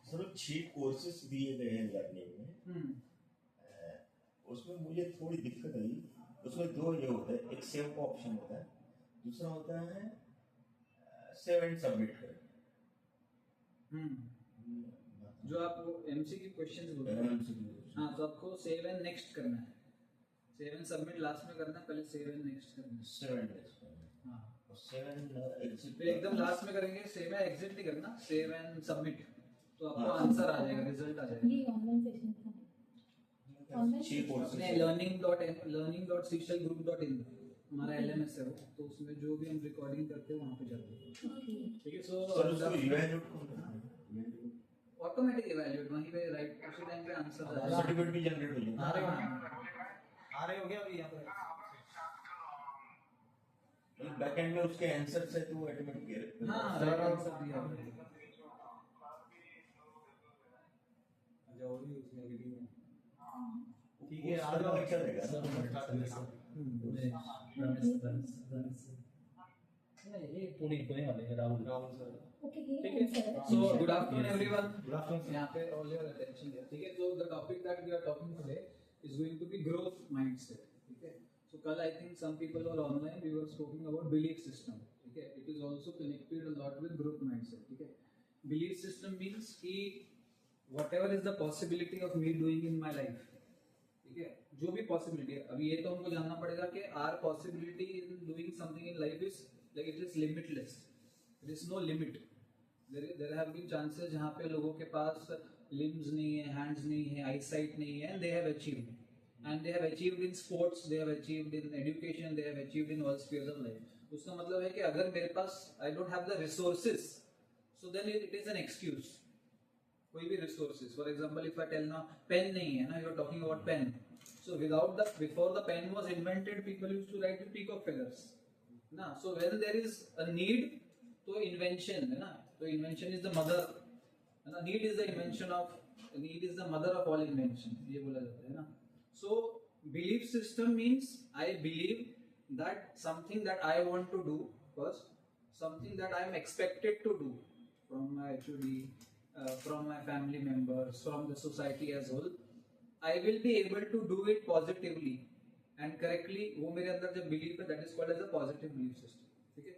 Sir 6 courses दिए गए हैं लर्निंग में। उसमें मुझे थोड़ी दिक्कत आई। उसमें दो ये होता है, एक सेव का ऑप्शन होता है, दूसरा होता है सेव एंड सबमिट कर। जो आपको एमसीक्यू क्वेश्चंस बोलते हैं, हाँ, तो आपको सेव एंड नेक्स्ट करना है। सेव एंड सबमिट लास्ट में करना है, पहले सेव एंड नेक्स्ट करना है। सेव एंड नेक्स्ट करना है, हाँ, और सेव एंड एग्जिट फिर एकदम लास्ट में करेंगे। सेव एंड एग्जिट नहीं करना, सेव एंड सबमिट, तो आपको आंसर आ जाएगा, रिजल्ट आ जाएगा। ये ऑनलाइन सेशन था। 6 कोर्सेस अपने learning.seychellgroup.in हमारा एलएमएस है वो, तो उसमें जो भी हम रिकॉर्डिंग करते हैं वहाँ पे जाते हैं। ठीक है, सर उसको इवैल्यूएट कौन करता है? ऑटोमेटिक इवैल्यूएट वहीं पे राइट उसी टाइम पे आंसर आ जाएगा। सर्टिफिकेट भी जनरेट हो जाएगा। आ रहे हो गया अभी यहाँ पे बैकएंड में उसके आंसर्स है तो वो ऑटोमेटिक हाँ राइट आंसर दिया है। जो भी उसमें वीडियो में ठीक है, आगे अच्छा रहेगा। ये पूरी कोने वाले हैं राहुल सर। ठीक है, so good afternoon everyone. Good afternoon. यहाँ पे all your attention here. ठीक है, so the topic that we are talking today is going to be growth mindset. ठीक है, so कल I think some people were online. We were talking about belief system. ठीक है, it is also connected a lot with growth mindset. ठीक है, belief system means कि whatever is the possibility of me doing in my life. ठीक है, जो भी possibility है, अभी ये तो हमको जानना पड़ेगा कि our possibility in doing something in life is like it is limitless, there is no limit. There have been chances जहाँ पे लोगों के पास लिम्स नहीं है, हैंड्स नहीं है, आई साइट नहीं है, and they have achieved in sports, they have achieved in education, they have achieved in all spheres of life. उसका मतलब है कि अगर मेरे पास I don't have the resources, so then it is an excuse. कोई भी resources, for example if I tell ना पेन नहीं है ना, you are talking about pen, so without the before the pen was invented people used to right with peacock feathers ना। So when there is a need, तो invention है ना, तो invention is the mother है ना, need is the invention of, need is the mother of all invention, ये बोला जाता है ना। So belief system means I believe that something that I want to do first, something that I am expected to do from my actually from my family members, from the society as whole, I will be able to do it positively and correctly. वो मेरे अंदर जो belief है, that is called as a positive belief system. ठीक है,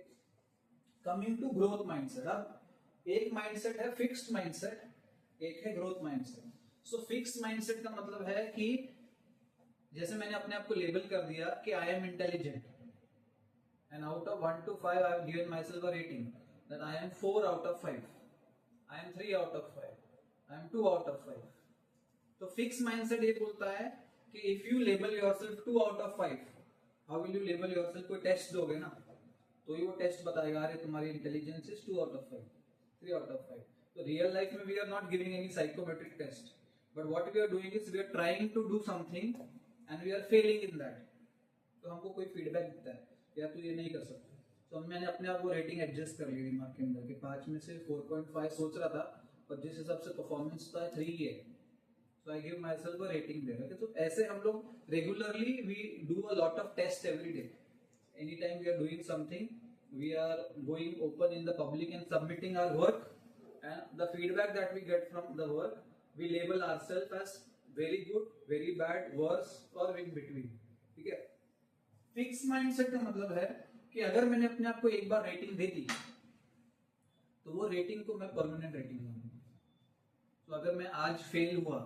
coming to growth mindset. अब एक mindset है fixed mindset, एक है growth mindset. So fixed mindset का मतलब है कि जैसे मैंने अपने आप को लेबल कर दिया कि I am intelligent and out of 1 to 5 I have given myself a rating that I am 4 out of 5. I am 3 out of 5. I am 2 out of 5. तो फिक्स माइंडसेट ये बोलता है कि if you label yourself 2 out of 5, how will you label yourself? कोई test दोगे ना, तो ये वो टेस्ट बताएगा, अरे तुम्हारी intelligence is 2 out of 5, 3 out of 5. तो रियल लाइफ में we are not giving any psychometric test, but what we are doing is we are trying to do something and we are failing in that. तो हमको कोई feedback देता है, या तू ये नहीं कर सकता, तो मैंने अपने आप वो रेटिंग एडजस्ट कर ली दिमाग के अंदर कि 5 में से 4.5 सोच रहा था, और जिस हिसाब से परफॉर्मेंस था 3 है, so I give myself a rating there. तो ऐसे हम लोग regularly we do a lot of test every day. Any time we are doing something, we are going open in the public and submitting our work, and the feedback that we get from the work, we label ourselves as very good, very bad, worse और in between. ठीक है, fix mindset का मतलब है कि अगर मैंने अपने आप को एक बार रेटिंग दे दी, तो वो रेटिंग को मैं परमानेंट रेटिंग दूंगा. तो अगर मैं आज फेल हुआ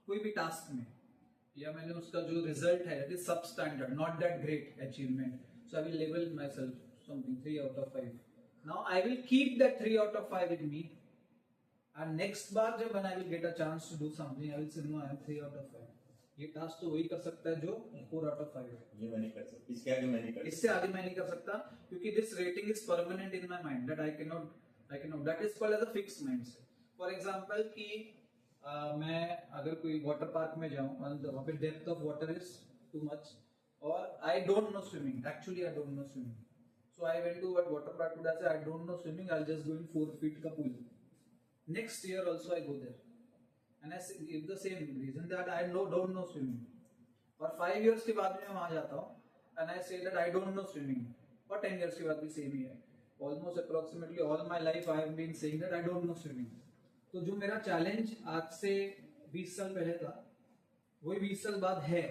कोई भी टास्क में, या मैंने उसका जो रिजल्ट है it is substandard, not that great achievement, so I will label myself something 3 out of 5. Now I will keep that 3 out of 5 with me, and next बार जब I will get a chance to do something, I will say no I am 3 out of 5. ये task तो वही कर सकता है जो 4 out of 5 है. ये मैं नहीं कर सकता, इसके आगे मैं नहीं कर सकता, इससे आगे मैं नहीं कर सकता, क्योंकि this rating is permanent in my mind that I can not, that is called as a fixed mindset. For example कि मैं अगर कोई वाटर पार्क में जाऊं और वहां पे depth of water is too much, और I don't know swimming, actually I don't know swimming, so I went to water park today, I don't know swimming, I will just go in 4 feet का pool. Next year also I go there and I give the same reason that I don't know swimming. और 5 years के बाद मैं वहां जाता हूँ and I say that I don't know swimming, और 10 years के बाद भी सेम ही है. almost approximately all my life I have been saying that I don't know swimming. तो जो मेरा चैलेंज आज से 20 साल पहले था वही 20 साल बाद है,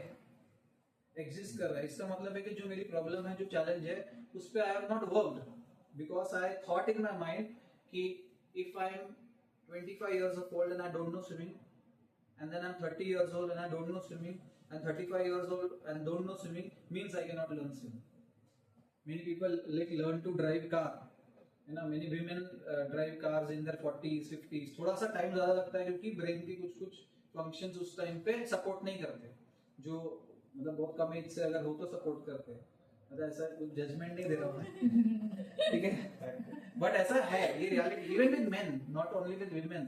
एग्जिस्ट कर रहा है. इसका मतलब है कि जो मेरी प्रॉब्लम है, जो चैलेंज है, उस पे I have not worked because I thought in my mind कि if I am 25 years old and I don't know swimming, and then I'm 30 years old and I don't know swimming, and 35 years old and don't know swimming means I cannot learn swimming. Many people like learn to drive car, you know, many women drive cars in their 40s 50s. थोड़ा सा time ज्यादा लगता है क्योंकि brain की कुछ functions उस time पे सपोर्ट नहीं करते, जो मतलब बहुत कम एज से अगर हो तो सपोर्ट करते हैं. मतलब ऐसा कुछ जजमेंट नहीं दे रहा हूँ, ठीक है, बट ऐसा है ये reality. Even with main, not only with women.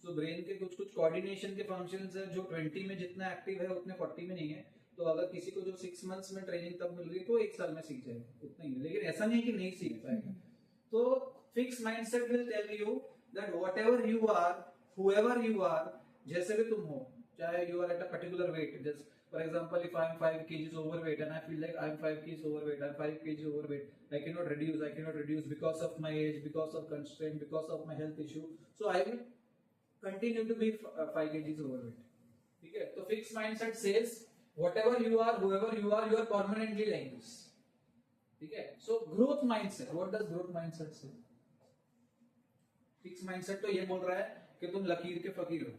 So brain के कुछ कोऑर्डिनेशन के फंक्शंस है जो 20 में जितना एक्टिव है उतने 40 में नहीं है. तो अगर किसी को जो 6 months में ट्रेनिंग तब मिल रही है तो 1 साल में सीख जाएगा, उतना ही है. लेकिन ऐसा नहीं है कि नहीं सीख पाएगा. तो fix mindset will tell you that whatever you are, however you are, जैसे भी तुम हो, चाहे you are at a particular weight, just for example, if I am 5 kgs overweight and I feel like I am 5 kgs overweight, I am 5 kg overweight, I cannot reduce because of my age, because of constraint, because of my health issue, so I will continue to be 5 kgs overweight. ठीक है, तो fixed mindset says whatever you are, whoever you are permanently like this. ठीक है. So growth mindset, what does growth mindset say? fixed mindset तो ये बोल रहा है कि तुम लकीर के फकीर हो,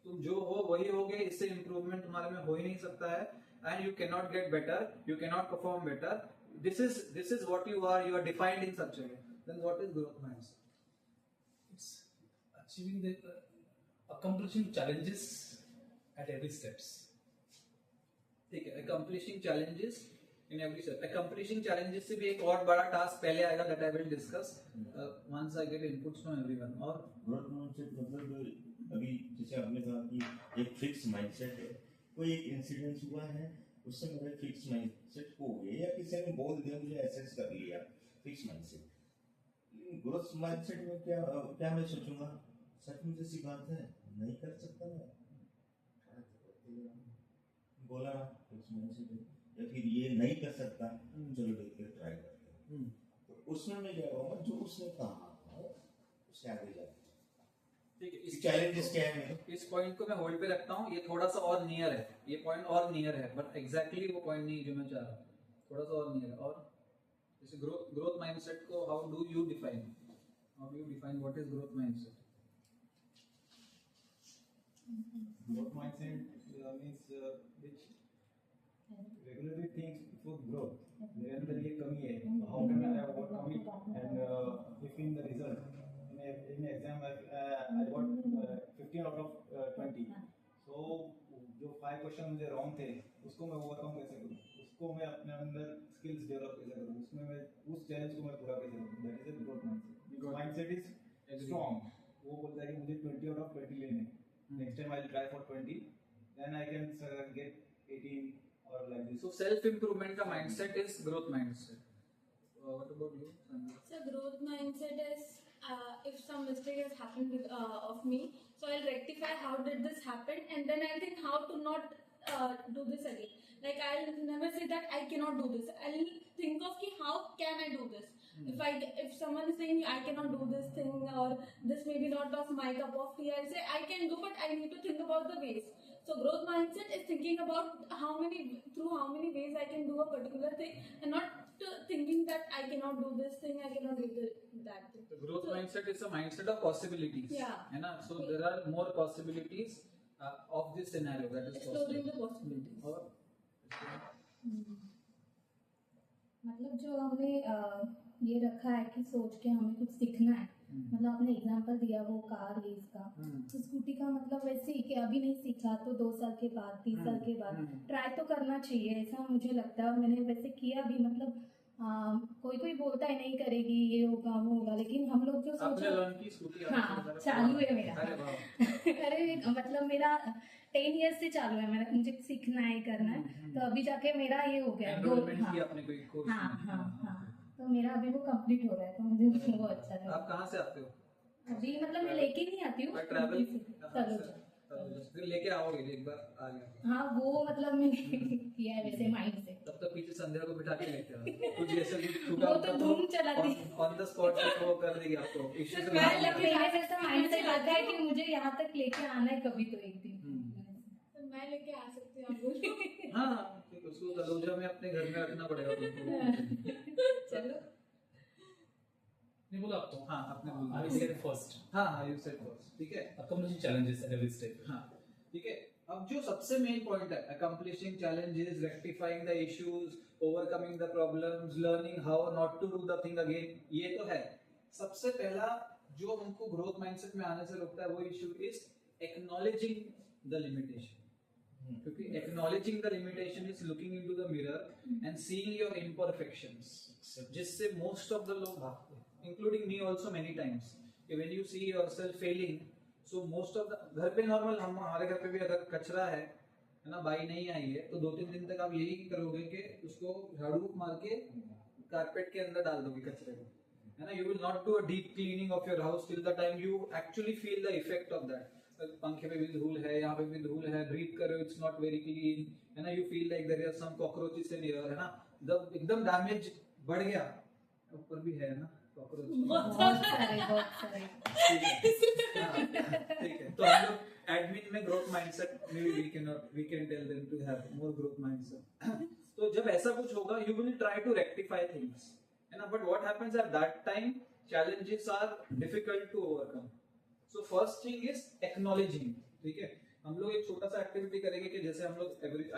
तुम जो हो वही होगे, इससे इंप्रूवमेंट तुम्हारे में हो ही नहीं सकता है. And you can not get better, you can not perform better. This is what you are defined in such a way. Then what is growth mindset? It's achieving the accomplishing challenges at every steps. ठीक है, accomplishing challenges in every step. Accomplishing challenges से भी एक और बड़ा task पहले आएगा, that I will discuss once I get inputs from everyone. और ग्रोथ माइंडसेट मतलब अभी जैसे आपने कहा कि एक फिक्स माइंडसेट है, कोई एक इंसिडेंस हुआ है उससे मेरा फिक्स माइंडसेट हो गया, या किसी ने बोल दिया मुझे एसेस कर लिया, फिक्स माइंडसेट. ग्रोथ माइंडसेट में क्या क्या मैं सोचूंगा, सच में जैसी बात है नहीं कर सकता मैं, बोला फिक्स माइंडसेट है, या फिर ये नहीं कर सकता, चलो देखते ट्राई करते हैं. तो उसमें मैं क्या कहूँगा, जो उसने कहा उससे आगे जाते. ठीक है, इस चैलेंजेस क्या है, इस पॉइंट को मैं होल्ड पे रखता हूँ. ये थोड़ा सा और नियर है, ये पॉइंट और नियर है, बट एग्जैक्टली वो पॉइंट नहीं जो मैं चाह रहा हूँ, थोड़ा सा और नियर है. और जैसे ग्रोथ माइंडसेट को how do you define what is growth mindset? Growth mindset means which regularly thinks for growth. मेरे अंदर ये कमी है, how can I overcome it? And if in the result, in exam I got 15 out of 20. So जो 5 question मुझे wrong थे उसको मैं ओवरकम कैसे करूँ, उसको मैं अपने अंदर स्किल्स डेवलप कैसे करूँ, उसमें मैं उस चैलेंज को मैं पूरा कैसे करूँ. That is a growth mindset. Mindset is strong. वो बोलता है कि मुझे 20 out of 20 लेने, next time I'll try for 20, then I can get 18 or like this. So self improvement का mindset is growth mindset. What about you, Sandhya? So growth mindset is if some mistake has happened of me, so I'll rectify how did this happen, and then I'll think how to not do this again. Like I'll never say that I cannot do this. I'll think of ki how can I do this. If someone is saying I cannot do this thing or this may be not of my cup of tea, I'll say I can do, but I need to think about the ways. So growth mindset is thinking about through how many ways I can do a particular thing, and not thinking that I cannot do this thing, I cannot do that thing. The growth mindset is a mindset of possibilities. Yeah. है ना? So there are more possibilities of this scenario that is Exploring possible. the possibilities. और मतलब जो हमने ये रखा है कि सोच के हमें कुछ सीखना है. मतलब आपने एग्जांपल दिया वो कार रेस का, तो स्कूटी का मतलब वैसे ही कि अभी नहीं सीखा तो 2 साल के बाद 3 साल के बाद ट्राई तो करना चाहिए, ऐसा मुझे लगता है. और मैंने वैसे किया भी. मतलब कोई बोलता है नहीं करेगी, ये होगा वो होगा, लेकिन हम लोग जो सोचा, हाँ चालू है मेरा. अरे मतलब मेरा 10 years से चालू है, मेरा मुझे सीखना है करना है. तो अभी जाके मेरा ये हो गया. हाँ, तो मेरा अभी वो कंप्लीट हो रहा है, तो मुझे वो अच्छा लगा. आप कहाँ से आते हो? अभी मतलब मैं लेके नहीं आती हूँ, ट्रैवल फिर लेके आओगे एक बार आ गया हाँ वो मतलब मैंने किया है वैसे माइंड से। तब तक पीछे संध्या को बिठा के लेते हो कुछ जैसे कुछ वो तो धूम चला दी। ऑन द स्पॉट वो कर देगी आपको इश्यू से मैं बाहर लेके निकाल- मैंने वैसा माइंड से रखा है कि मुझे यहाँ तक लेके आना है कभी तो एक दिन। तो मैं लेके आ सकती हूँ आपको। हाँ ठीक है, उसको तलोजा में अपने घर में रखना पड़ेगा तुमको चलो नहीं बोला आपको हाँ आपने बोल आई दिया। सेड फर्स्ट हाँ यू सेड फर्स्ट ठीक है accomplishing challenges at every step हाँ ठीक है। अब जो सबसे मेन पॉइंट है accomplishing challenges, rectifying the issues, overcoming the problems, learning how not to do the thing again, ये तो है। सबसे पहला जो हमको ग्रोथ माइंडसेट में आने से रोकता है वो issue is acknowledging the limitation, क्योंकि acknowledging the limitation is looking into the mirror and seeing your imperfections, जिससे most of the लोग भागते हैं, including me also many times, कि when you see yourself failing, so most of the घर पे normal हमारे घर पे भी अगर कचरा है ना, बाई नहीं आई है तो 2-3 दिन तक आप यही करोगे कि उसको झाड़ू मार के कारपेट के अंदर डाल दोगे कचरे को, है ना। You will not do a deep cleaning of your house till the time you actually feel the effect of that. पंखे पे भी धूल है, यहाँ पे भी धूल है, ब्रीथ कर रहे हो, इट्स नॉट वेरी क्लीन, है ना। You feel like there are some cockroaches in here, है ना। जब एकदम डैमेज बढ़ गया, ऊपर भी है ना कॉकरोच, बहुत सारे ठीक है। तो हम लोग एडमिन में ग्रोथ माइंडसेट में we can tell them to have more growth mindset. तो जब ऐसा कुछ होगा you will try to rectify things, है ना। But what happens at that time, challenges are difficult to overcome. So first thing is acknowledging, ठीक है। हम लोग एक छोटा सा एक्टिविटी करेंगे कि जैसे हम लोग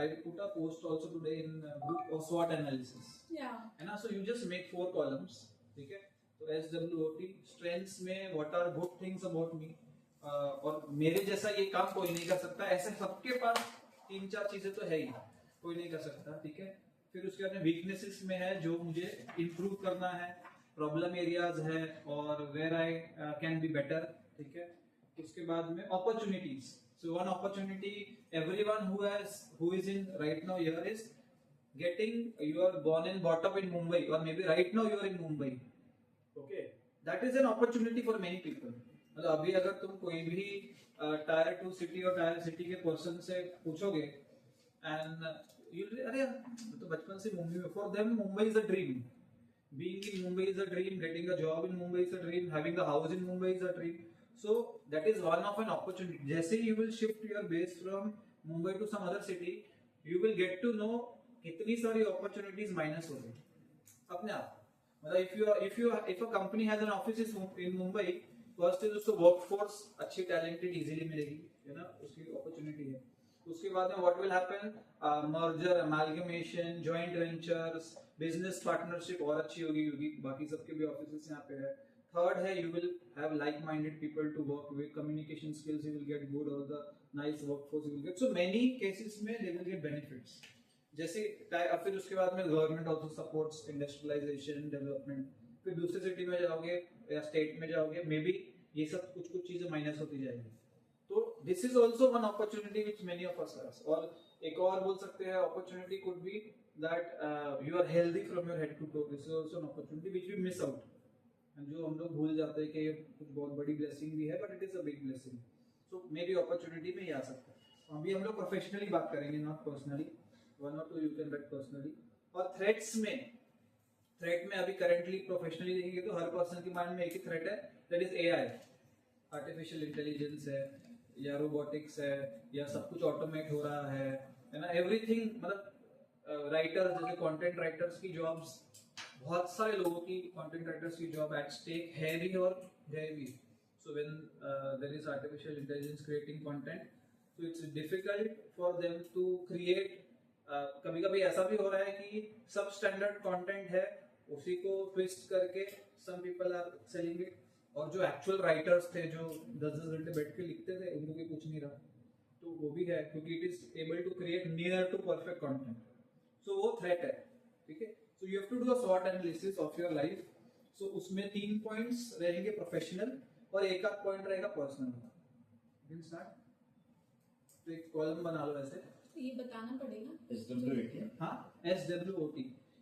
I put a post also today in group of SWOT analysis, Yeah. है ना। So you just make 4 columns, ठीक है। तो SWOT, strengths में what are good things about me, और मेरे जैसा ये काम कोई नहीं कर सकता, ऐसे सबके पास 3-4 चीजें तो है ही, कोई नहीं कर सकता, ठीक है। फिर उसके बाद में वीकनेसेस में है जो मुझे इम्प्रूव करना है, प्रॉब्लम एरियाज है और where I can be better, ठीक है। उसके बाद में opportunities, so one opportunity everyone who is in right now here is getting, you are born and bought up in Mumbai और maybe right now you are in Mumbai, okay, that is an opportunity for many people. मतलब अभी अगर तुम कोई भी tier 2 city और tier city के person से पूछोगे एंड यू अरे तो बचपन से मुंबई में, for them Mumbai is a dream, being in Mumbai is a dream, getting a job in Mumbai is a dream, having a house in Mumbai is a dream. So that is one of an opportunity. जैसे you will shift your base from Mumbai to some other city, you will get to know कितनी सारी opportunities minus हो गई अपने आप। मतलब if a company has an office in Mumbai, first is उसको workforce अच्छी talented easily मिलेगी, है ना, उसकी opportunity है। उसके बाद में what will happen, merger, amalgamation, joint ventures, business partnership और अच्छी होगी क्योंकि बाकी सबके भी ऑफिसेस यहाँ पे है। थर्ड है you will have like-minded people to work with, communication skills you will get good, all the nice workforce you will get, so many cases में they will get benefits। जैसे फिर उसके बाद में government also supports industrialization development, फिर दूसरे city में जाओगे या स्टेट में जाओगे, मे बी ये सब कुछ चीजें माइनस होती जाएगी। तो this is also one opportunity which many of us have. और एक और बोल सकते हैं opportunity could be that you are healthy from your head to toe, this is also an opportunity which we miss out, जो हम लोग भूल जाते हैं कि ये कुछ बहुत बड़ी ब्लेसिंग भी है, but it is a big blessing. So may be opportunity में ही आ सकता है। अभी हम लोग प्रोफेशनली बात करेंगे, not personally, 1 or 2 you can write personally. और थ्रेट्स में अभी करेंटली प्रोफेशनली देखेंगे तो हर पर्सन के माइंड में एक ही थ्रेट है, that is AI, artificial intelligence है या रोबोटिक्स है या सब कुछ ऑटोमेट हो रहा है ना, एवरीथिंग। मतलब राइटर्स, जैसे कंटेंट राइटर्स की जॉब्स, बहुत सारे लोगों की कंटेंट राइटर्स की जॉब एट स्टेक है भी और है भी। So when there is artificial intelligence creating content, so it's difficult for them to create. कभी-कभी ऐसा भी हो रहा है कि सब स्टैंडर्ड कंटेंट है, उसी को ट्विस्ट करके some people are selling it, और जो एक्चुअल राइटर्स थे जो 10-10 घंटे बैठ के लिखते थे उनको भी कुछ नहीं रहा, तो वो भी है क्योंकि it is able to create near to perfect content. So वो थ्रेट है, ठीक है। So you have to do a स्वॉट analysis of your life. So उसमें 3 पॉइंट्स रहेंगे प्रोफेशनल और एक आध पॉइंट रहेगा पर्सनल। विल स्टार्ट, तो एक कॉलम बना लो ऐसे, ये बताना पड़ेगा। SWOT, हाँ SWOT।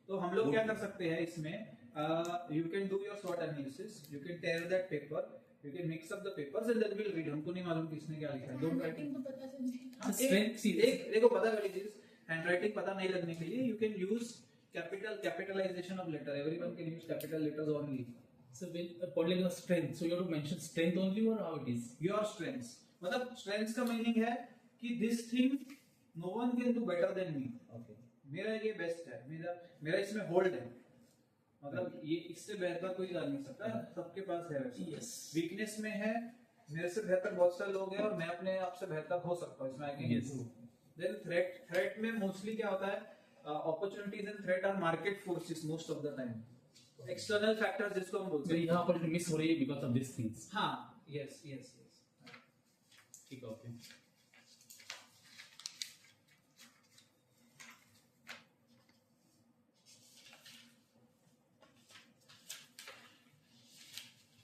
तो हम लोग क्या कर सकते हैं इसमें, you can do your SWOT analysis, you can tear that paper You can mix up the papers and then we'll read. हमको नहीं मालूम किसने क्या लिखा है. Don't write. Handwriting तो पता चल जाएगा. Strength, see, देखो पता वाली चीज handwriting पता नहीं लगने के लिए you can use capitalization of letter. Everyone can use capital letters only. so when particular strength, so you have to mention strength only or how it is? Your strengths. मतलब strengths का meaning है कि this thing no one can do better than me. Okay. मेरा ये best है, मेरा इसमें hold है, मतलब ये इससे बेहतर कोई कर नहीं सकता, सबके पास है वैसे. Yes. वीकनेस में है, मेरे से बेहतर बहुत सारे लोग हैं और मैं अपने आप से बेहतर हो सकता हूँ, इसमें I can Yes. Improve. Then threat में मोस्टली क्या होता है, opportunities and threat are market forces most of the time. External factors जिसको हम बोलते So हैं. यहाँ पर मिस हो रही है because of these things. हाँ, यस यस यस. ठीक है, okay.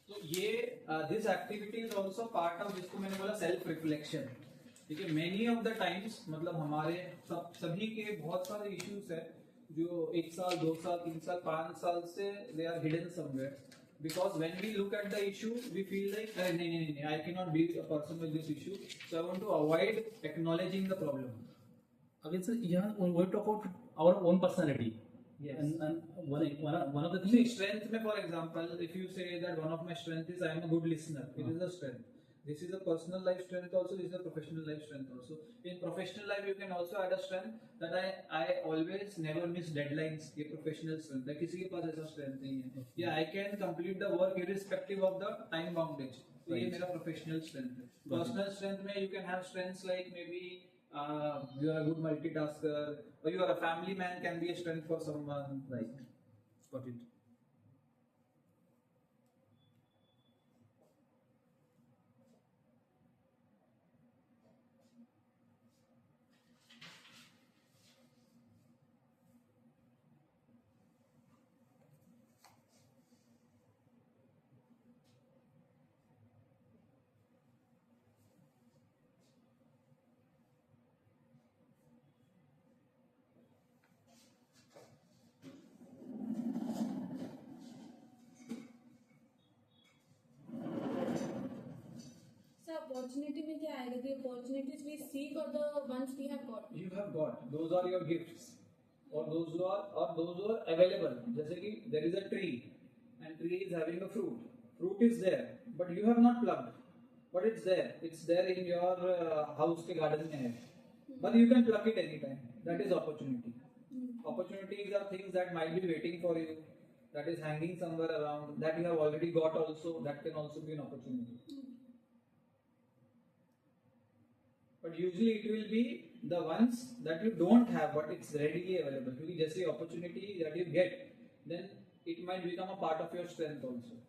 तो ये this activity is also part of जिसको मैंने बोला सेल्फ रिफ्लेक्शन. ठीक है, मेनी ऑफ द टाइम्स मतलब हमारे सभी के बहुत सारे इश्यूज है जो 1 साल 2 साल 3 साल 5 साल से they are hidden somewhere, because when we look at the issue we feel like नहीं I can not be a person with this issue, so I want to avoid acknowledging the problem. Again, sir, yeah, we talk about our own personality. Yes. And one of the See, things. strength में for example, if you say that one of my strength is I am a good listener, it is a strength. This is a personal life strength also, this is a professional life strength also. In professional life you can also add a strength that I always never miss deadlines. ये professional strength है, किसी के पास ऐसा strength नहीं है. Yeah, I can complete the work irrespective of the time boundage. तो ये मेरा professional strength है. Personal strength में you can have strengths like maybe you are a good multitasker, or you are a family man can be a strength for someone. Right. Got it. So opportunity में क्या आएगा? The opportunities we seek or the ones we have got? You have got, those are your gifts, or those who are available. जैसे कि there is a tree and tree is having a fruit is there but you have not plucked, but it's there in your house के garden में है, but you can pluck it anytime. That is opportunity. Opportunities are things that might be waiting for you, that is hanging somewhere around, that you have already got also, that can also be an opportunity. But usually it will be the ones that you don't have but it's readily available. क्योंकि जैसे opportunity that you get, then it might become a part of your strength also.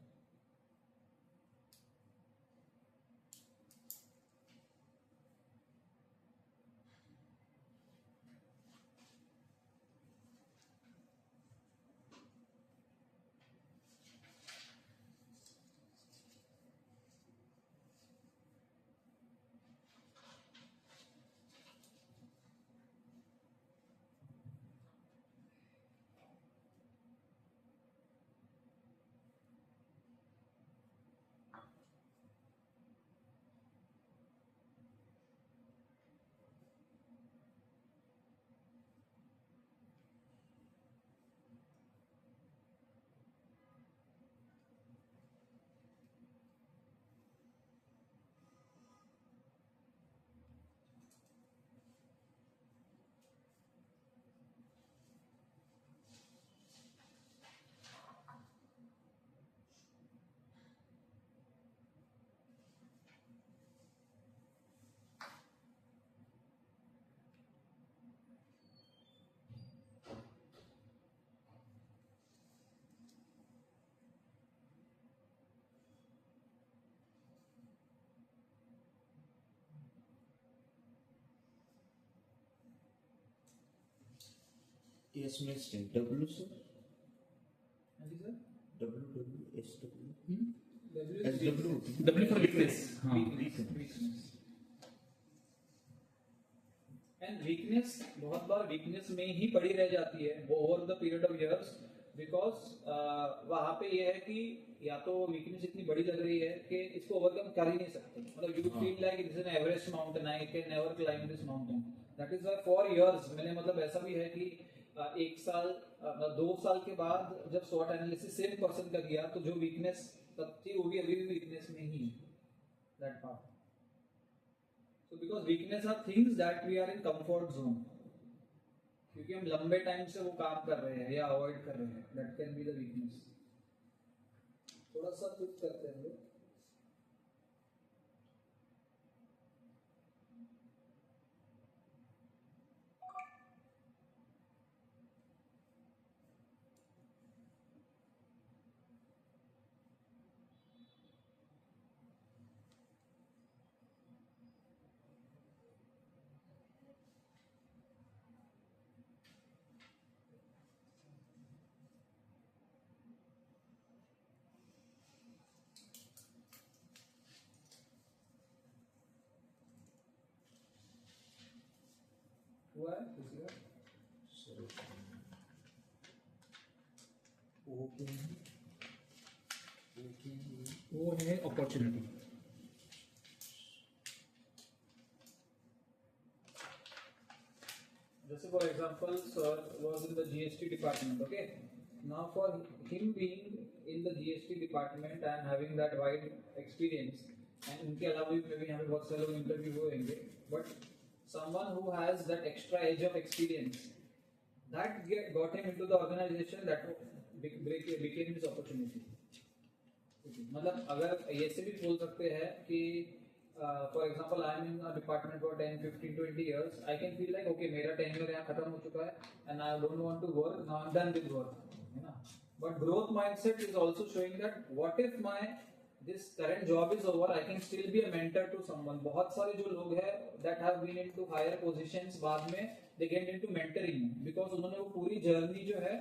Yes, Mr. W, sir. हाँ जी sir. WWSW. W is SW. W for weakness. हाँ. weakness. And weakness बहुत बार weakness में ही पड़ी रह जाती है over the period of years. Because वहाँ पे ये है कि या तो वीकनेस इतनी बड़ी लग रही है कि इसको ओवरकम कर ही नहीं सकते, मतलब you feel like this is an Everest mountain, I can never climb this mountain. That is why for years मैंने, मतलब ऐसा भी है कि 1 साल 2 साल के बाद जब स्वॉट एनालिसिस सेम पर्सन का किया तो जो वीकनेस तब थी वो भी अभी भी वीकनेस में ही है, that part. So because weakness are things that we are in comfort zone, क्योंकि हम लंबे टाइम से वो काम कर रहे हैं या अवॉइड कर रहे हैं, that can be the weakness। थोड़ा सा कुछ करते हैं लोग। हुआ है किसी का? वो है अपॉर्चुनिटी। जैसे for example sir was in the GST department, okay, now for him being in the GST department and having that wide experience, and उनके अलावा भी मे बी यहाँ पे बहुत सारे लोग इंटरव्यू होंगे, but someone who has that extra edge of experience that got him into the organization, that became his opportunity। मतलब अगर ऐसे भी बोल सकते हैं कि for example I am in a department for 10 15 20 years, I can feel like okay मेरा tenure यहाँ खत्म हो चुका है and I don't want to work, now I am done with work, है ना। But growth mindset is also showing that what if my this current job is over, I can still be a mentor to someone। बहुत सारे जो लोग हैं that have been into higher positions, बाद में they get into mentoring because उन्होंने वो पूरी journey जो है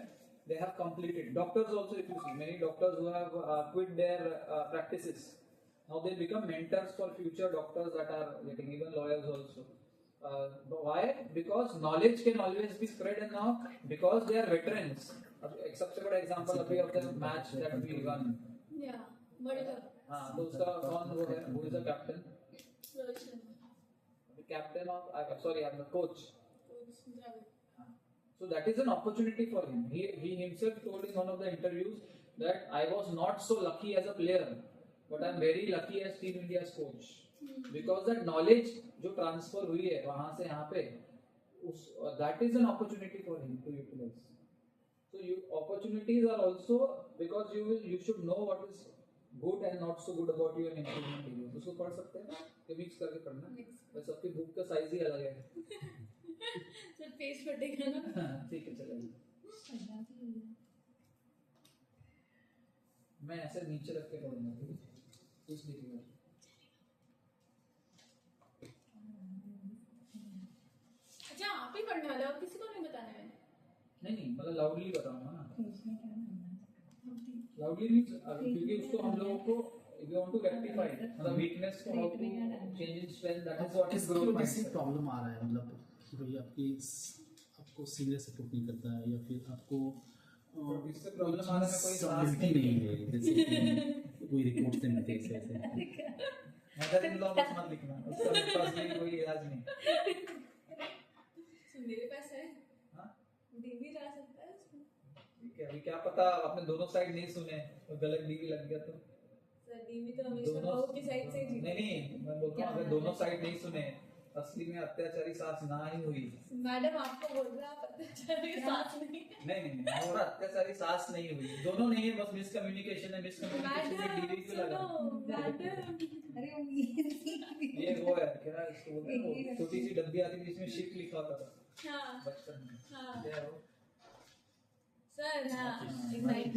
they have completed। Doctors also, if you see many doctors who have quit their practices, now they become mentors for future doctors that are getting, even lawyers also। Why? Because knowledge can always be spread, and now because they are veterans। अब एक सबसे बड़ा example अभी of the match that we won, Yeah, World Cup। हाँ, तो उसका कौन वो है, who is the captain? Rohit Sharma. The captain of, sorry, I'm the coach। Coach Dravid। So that is an opportunity for him। He himself told in one of the interviews that I was not so lucky as a player, but I'm very lucky as Team India's coach। Because that knowledge जो transfer हुई है वहाँ से यहाँ पे, that is an opportunity for him to utilize। So opportunities are also because you should know what is good and not so good about you and improvement areas। उसको पढ़ सकते हैं कि मिक्स करके पढ़ना, बस सबकी बुक का साइज ही अलग है। सर पेज फटेगा ना। ठीक है चलेगा। मैं ऐसे नीचे रख के पढ़ूंगा, ठीक है, कुछ लिखेगा। अच्छा आप ही पढ़ने वाले हो, किसी को नहीं बताने वाले? नहीं मतलब लाउडली बताऊंगा ना। लाउडली मींस क्योंकि उसको हम लोगों को we want to rectify मतलब weakness को how to change its strength, that is what is growth mindset। Problem आ रहा है, मतलब कि भाई आपको सीनियर सपोर्ट नहीं करता है या फिर आपको इससे प्रॉब्लम आ रहा है, कोई सांस नहीं है, जैसे कि कोई रिपोर्ट्स नहीं मिलते ऐसे मदर इन लॉ बस मत लिखना, उसका मेरे पास भी कोई इलाज नहीं। तो मेरे पास है, हाँ डीवी ला सकता है उसमें। ठीक है, अभी क्या पता आपने दोनों साइड नहीं सुने और गलत डीवी लग गया तो। सर डीवी तो हमेशा बहू की साइड से ही नहीं मैं बोलता हूँ अगर दोनों साइड नहीं सुने, असली में अत्याचारी सास ना ही हुई। मैडम आपको बोल रहा है अत्याचारी सास नहीं। नहीं और अत्याचारी सास नहीं हुई, दोनों नहीं है, बस मिसकम्युनिकेशन है, मिसकम्युनिकेशन में डीवी क्यों लगा? मैडम अरे ये वो है क्या इसको बोलते हैं, वो छोटी सी डब्बी आती थी जिसमें शिप लिखा होता था हाँ बचपन में, हाँ क्या है वो? सर हाँ इग्नाइट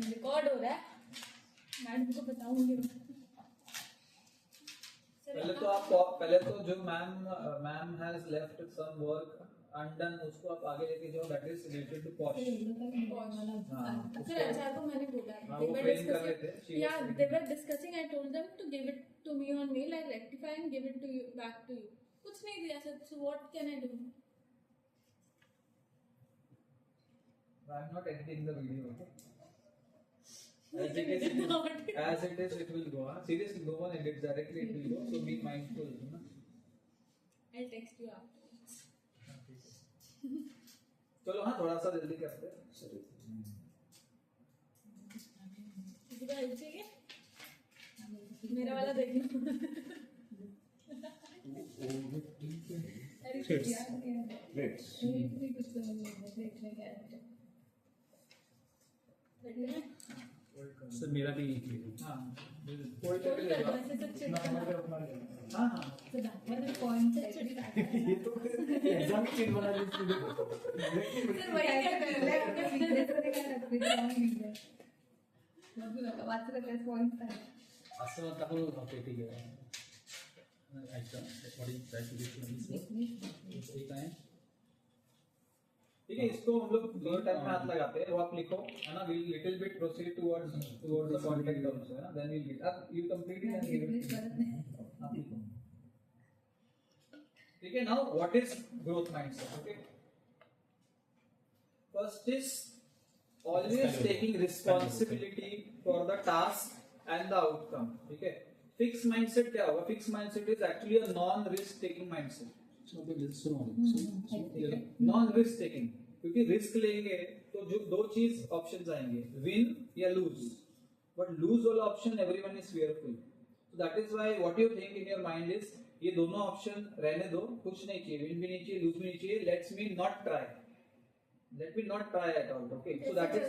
रिकॉर्ड हो रहा है, मैडम को बताऊंगी। पहले तो जो ma'am has left some work undone, उसको आप आगे लेके जाओ, that is related to POSH. Sir HR को मैंने बोला, हाँ, वो ट्रेन कर रहे थे। या they were discussing, I told them to give it to me on mail, I rectify and give it to you back to you. कुछ नहीं दिया sir, so what can I do? I'm not editing the video. Okay? As it is, it will go. Seriously, no one edits directly. It will go. So be mindful. I'll text you afterwards. चलो हाँ थोड़ा सा जल्दी करते हैं. किसी को help चाहिए? मेरा वाला देखना. सर मेरा भी हाँ. फोल्ड कर दो ऐसे सब चेक करना. हाँ हाँ. So that was the point. ये तो एग्जाम की चीज बना दी इसने देखो. सर वही क्या कर रहे हैं आपने वीडियो से क्या रखते हैं वीडियो मतलब वाच रखा पॉइंट था असं टाकून ओके ठीक आहे ऐका थोडी ट्राय टू दिस ठीक आहे. ठीक है इसको हम लोग दो टाइम में हाथ लगाते हैं. वो आप लिखो है ना. We little bit proceed towards the contact terms है ना. देन वी गेट अब you complete it and give it. आप लिखो. ठीक है. Now what is growth mindset. Okay first is always taking responsibility for the task and the outcome. ठीक है. Fixed mindset क्या होगा. Fixed mindset is actually a non-risk taking mindset. Non risk taking. क्योंकि risk लेंगे तो जो दो चीज ऑप्शंस आएंगे विन या लूज. बट लूज वाला option everyone is fearful. So that is why what you think in your mind is ये दोनों ऑप्शन रहने दो. कुछ नहीं चाहिए. विन भी नहीं चाहिए लूज भी नहीं चाहिए. Let's me not try. Let me not try at all. Okay so that is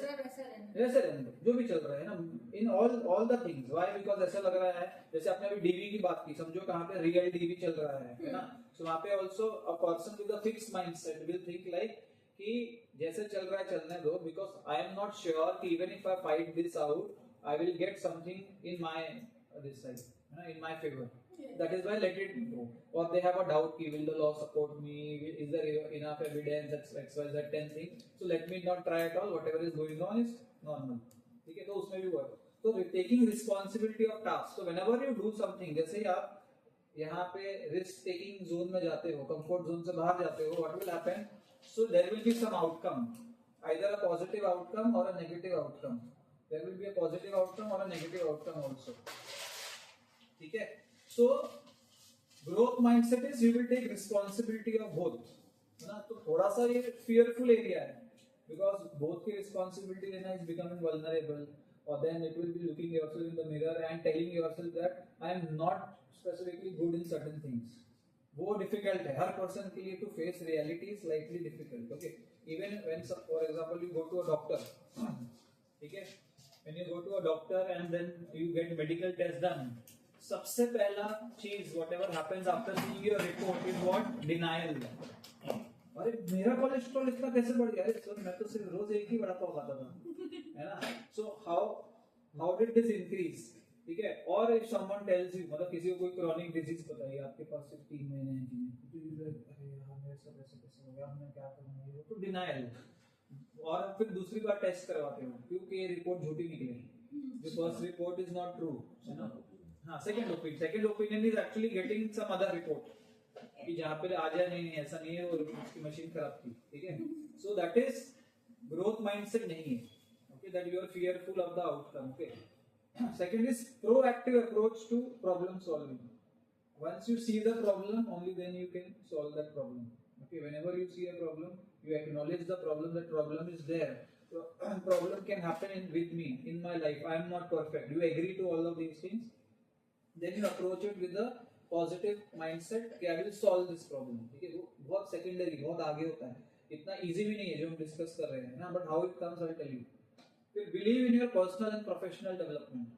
वैसे रहने दो जो भी चल रहा है ना. In all the things. Why because ऐसा लग रहा है जैसे आपने अभी डीवी की बात की. समझो कहाँ पे रियल डीवी चल रहा है ना. So वहाँ पे also a person with a fixed mindset will think like कि जैसे चल रहा है चलने दो. Because I am not sure कि even if I fight this out, I will get something in my this side, in my favor. That is why let it go. Or they have a doubt कि will the law support me? Is there enough evidence? X Y Z 10 things. So let me not try at all. Whatever is going on is normal. ठीक है. तो उसमें भी work. So taking responsibility of task. So whenever you do something, जैसे ही आप यहाँ पे risk taking zone में जाते हो, कंफर्ट जोन से बाहर जाते हो, what will happen. So there will be some outcome. Either a positive outcome और a negative outcome. There will be a positive outcome और अ नेगेटिव आउटकम आल्सो. ठीक है. So growth mindset is you will take responsibility of both. है ना. तो थोड़ा सा ये फियरफुल एरिया है बिकॉज बोथ की रिस्पांसिबिलिटी लेना इज बिकमिंग वल्नरेबल. और then it will be looking yourself in the mirror and telling yourself that I am not specifically good in certain things. वो difficult है हर person के लिए. to face reality is slightly difficult. Okay, even when for example you go to a doctor. ठीक है. when you go to a doctor and then you get medical test done, सबसे पहला चीज whatever happens after seeing your report is what? denial. अरे मेरा cholesterol इतना कैसे बढ़ गया. अरे सर मैं तो सिर्फ रोज एक ही वड़ा पाव खाता था. है ना. so how did this increase. ठीक है. और if someone tells you मतलब किसी को कोई क्रॉनिक डिजीज बताइए आपके पास सिर्फ 3 महीने हैं जीने तो यू लाइक अरे यार मेरे साथ ऐसे कैसे हो गया मैं क्या करूंगा. ये तो डिनायल. और फिर दूसरी बार टेस्ट करवाते हो क्योंकि ये रिपोर्ट झूठी निकली. The first report is not true. है ना. हाँ second opinion is actually getting some other report कि जहाँ पे आ जाए नहीं ऐसा नहीं है वो उसकी मशीन खराब थी. ठीक है. So that is growth mindset नहीं है. Okay that you are fearful of the outcome. Okay. Second is proactive approach to problem solving. Once you see the problem, only then you can solve that problem. Okay, whenever you see a problem, you acknowledge the problem. That problem is there. So, problem can happen with me in my life. I am not perfect. You agree to all of these things. Then you approach it with a positive mindset. कि I will solve this problem. ठीक है. वो बहुत secondary, बहुत आगे होता है. इतना easy भी नहीं है जो हम discuss कर रहे हैं ना. But how it comes, I'll tell you. Believe in your personal and professional development.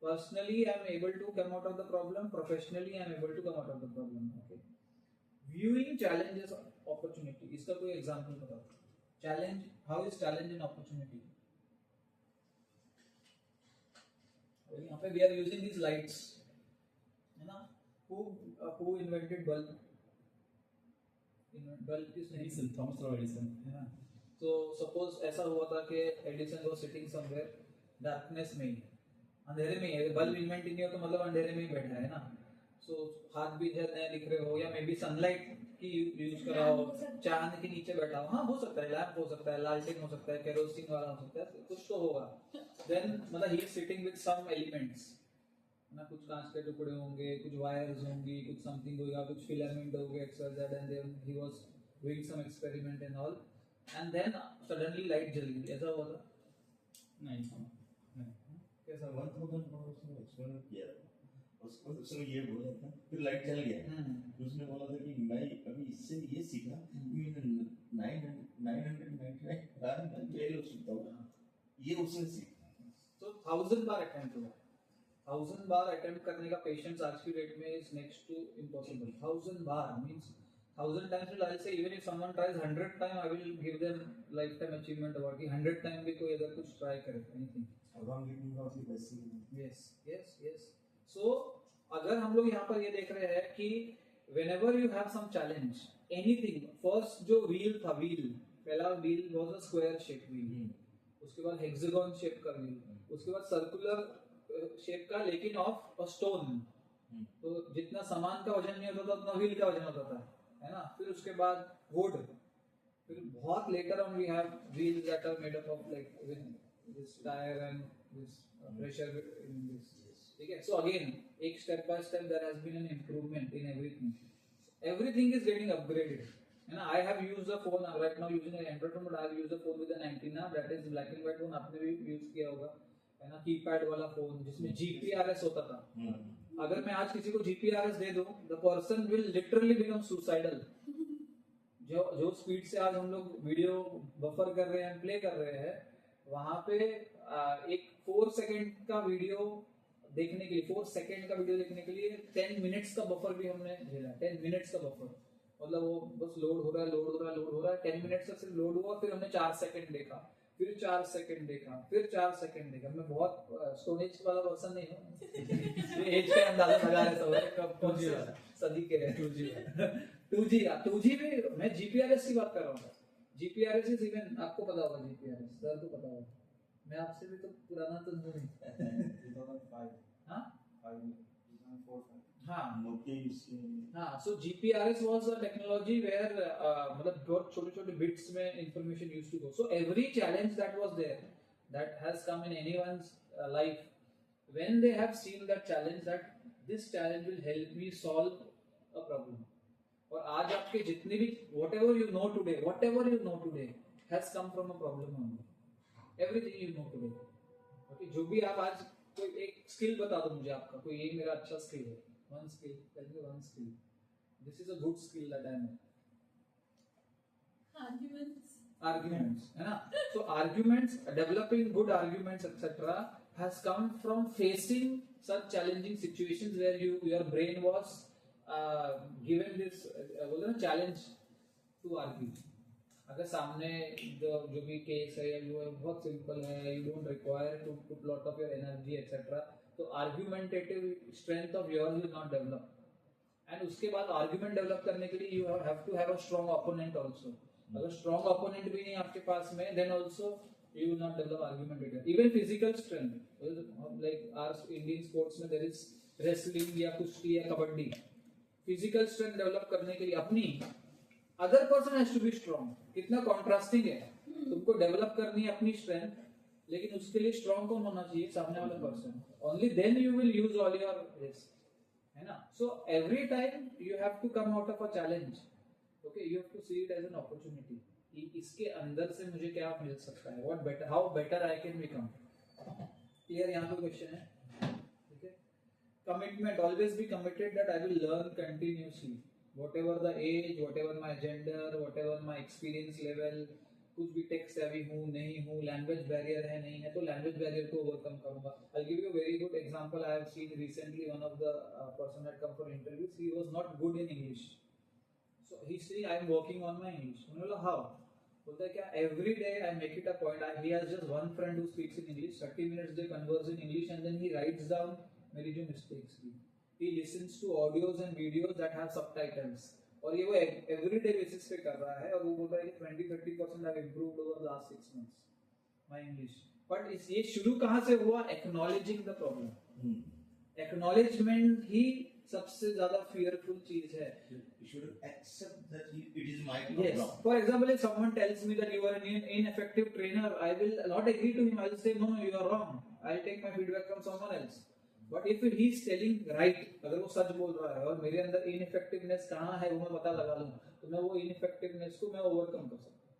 Personally, I am able to come out of the problem. Professionally, I am able to come out of the problem. Okay. Viewing challenges opportunity. इसका कोई example बताओ. Challenge. How is challenge an opportunity? यहाँ पे we are using these lights. है ना. Who invented bulb? Bulb is Edison. Thomas Alva Edison. है ना. तो सपोज ऐसा हुआ था कि Edison was sitting somewhere darkness में ही, अंधेरे में ही. बल्ब इन्वेंट नहीं हो तो मतलब अंधेरे में ही बैठा है ना. सो हाथ भी जलने लिख रहे हो या मे बी सनलाइट की यूज कराओ, चांद के नीचे बैठा हो, हाँ हो सकता है, लैंप हो सकता है, लालटेन हो सकता है, केरोसिन वाला हो सकता है, कुछ तो होगा. देन मतलब he is sitting with some elements ना, कुछ कांच के टुकड़े होंगे, कुछ वायर्स होंगी, कुछ समथिंग होगा, कुछ फिलामेंट होंगे exercise, and then he was doing some experiment and all, and then suddenly light जल गई. ऐसा हुआ था? नहीं. कैसा हुआ? 1000 का उसने एक्सपेरिमेंट किया था. उसको उसने ये बोला था, फिर लाइट जल गया. उसने बोला था कि मैं अभी इससे ये सीखा कि 999 बार मैं फेल हो सकता हूँ. ये उसने सीखा. तो 1000 बार अटेम्प्ट हुआ. 1000 बार अटेम्प्ट करने का पेशेंस आज की डेट में इज नेक्स्ट टू इम्पॉसिबल. 1000 बार means 1000 times. I'll say even if someone tries 100 times, I will give them lifetime achievement award कि 100 times भी कोई अगर कुछ try करे anything. Wrong reading of the best. Yes. So अगर हम लोग यहाँ पर ये देख रहे हैं कि whenever you have some challenge, anything, first जो wheel था, पहला wheel was a square shape wheel, उसके बाद hexagon shape का wheel, उसके बाद circular shape का लेकिन of a stone. तो जितना सामान का वजन नहीं होता था उतना wheel का वजन होता था, है ना. फिर उसके बाद wood, फिर बहुत later on we have wheels that are made up of like with this tire and this pressure in this. ठीक है. So again एक step by step there has been an improvement in everything. Everything is getting upgraded. And I have used a phone right now using an Android phone, but I have used a phone with an antenna that is black and white phone. आपने भी use किया होगा, है ना, keypad वाला phone जिसमें GPRS होता था. अगर मैं आज किसी को GPRS दे दूं, the person will literally become suicidal. जो स्पीड से आज हम लोग वीडियो बफर कर रहे हैं, प्ले कर रहे हैं, वहां पे एक 4 सेकंड का वीडियो देखने के लिए 10 मिनट्स का बफर भी हमने झेला. 10 मिनट्स का बफर मतलब वो बस लोड हो रहा है 10 मिनट्स तक सिर्फ लोड हुआ. फिर हमने 4 सेकंड देखा, फिर 4 सेकंड देखा, फिर 4 सेकंड देखा. मैं बहुत स्टोरेज वाला पर्सन नहीं हूँ. एज का अंदाजा लगा रहे सब कब कौन सी सदी के हैं. 2G भी मैं GPRS की बात कर रहा हूँ. GPRS इज इवन आपको पता होगा, GPRS सर को पता होगा, मैं आपसे भी तो पुराना तो नहीं. 2005. हाँ 2004. हाँ Nokia हाँ. So GPRS was a technology where मतलब बहुत छोटे bits में information used to go. So every challenge that was there, that has come in anyone's life, when they have seen that challenge, that this challenge will help me solve a problem. और आज आपके जितने भी whatever you know today has come from a problem only. Everything you know today. Okay, जो भी आप आज कोई एक स्किल बता दो मुझे आपका, कोई ये मेरा अच्छा स्किल है. One skill, tell me one skill. This is a good skill that I know. Arguments, है ना. So arguments, developing good arguments, etc. has come from facing such challenging situations where your brain was given this challenge to argue. अगर सामने जो भी case है वो बहुत simple है, you don't require to put lot of your energy etc. तो argumentative strength of yours will not develop. And उसके बाद argument develop करने के लिए you have to have a strong opponent also. अगर strong opponent भी नहीं आपके पास में, then also you will not develop argumentative. Even physical strength, like our Indian sports में there is wrestling या कुश्ती या कबड्डी. Physical strength develop करने के लिए अपनी other person has to be strong. कितना contrasting है. तुमको develop करनी है अपनी strength, लेकिन उसके लिए strong कौन होना चाहिए? सामने वाला person. Only then you will use all your this, है ना. So every time you have to come out of a challenge. Okay, you have to see it as an opportunity. इसके अंदर से मुझे क्या मिल सकता है? What better? How better I can become? Clear यहाँ पे question है. ठीक है. Commitment. Always be committed that I will learn continuously. Whatever the age, whatever my gender, whatever my experience level, कुछ भी टेक सेवी हूँ नहीं हूँ, लैंग्वेज बैरियर है नहीं है, तो लैंग्वेज बैरियर को ओवरकम करूँगा. I'll give you a very good example. I have seen recently one of the person had come for interviews. He was not good in English. So he said, I am working on my English. मैंने बोला how? बोलता है क्या? Every day I make it a point. He has just one friend who speaks in English. 30 minutes they converse in English and then he writes down मेरी जो mistakes थी. He listens to audios and videos that have subtitles. और ये वो everyday basis पे कर रहा है और वो बोल रहा है कि 20-30% have improved over the last 6 months my English. But ये शुरू कहाँ से हुआ? Acknowledging the problem. Acknowledgement ही सबसे ज्यादा fearful चीज है. You should accept that it is my Yes. problem. For example, if someone tells me that you are an ineffective trainer, I will not agree to him. I will say no, you are wrong. I'll take my feedback from someone else. But if he is telling right, अगर वो सच बोल रहा है और मेरे अंदर ineffectiveness कहाँ है वो मैं पता लगा लूँ, तो मैं वो ineffectiveness को मैं overcome कर सकता हूँ.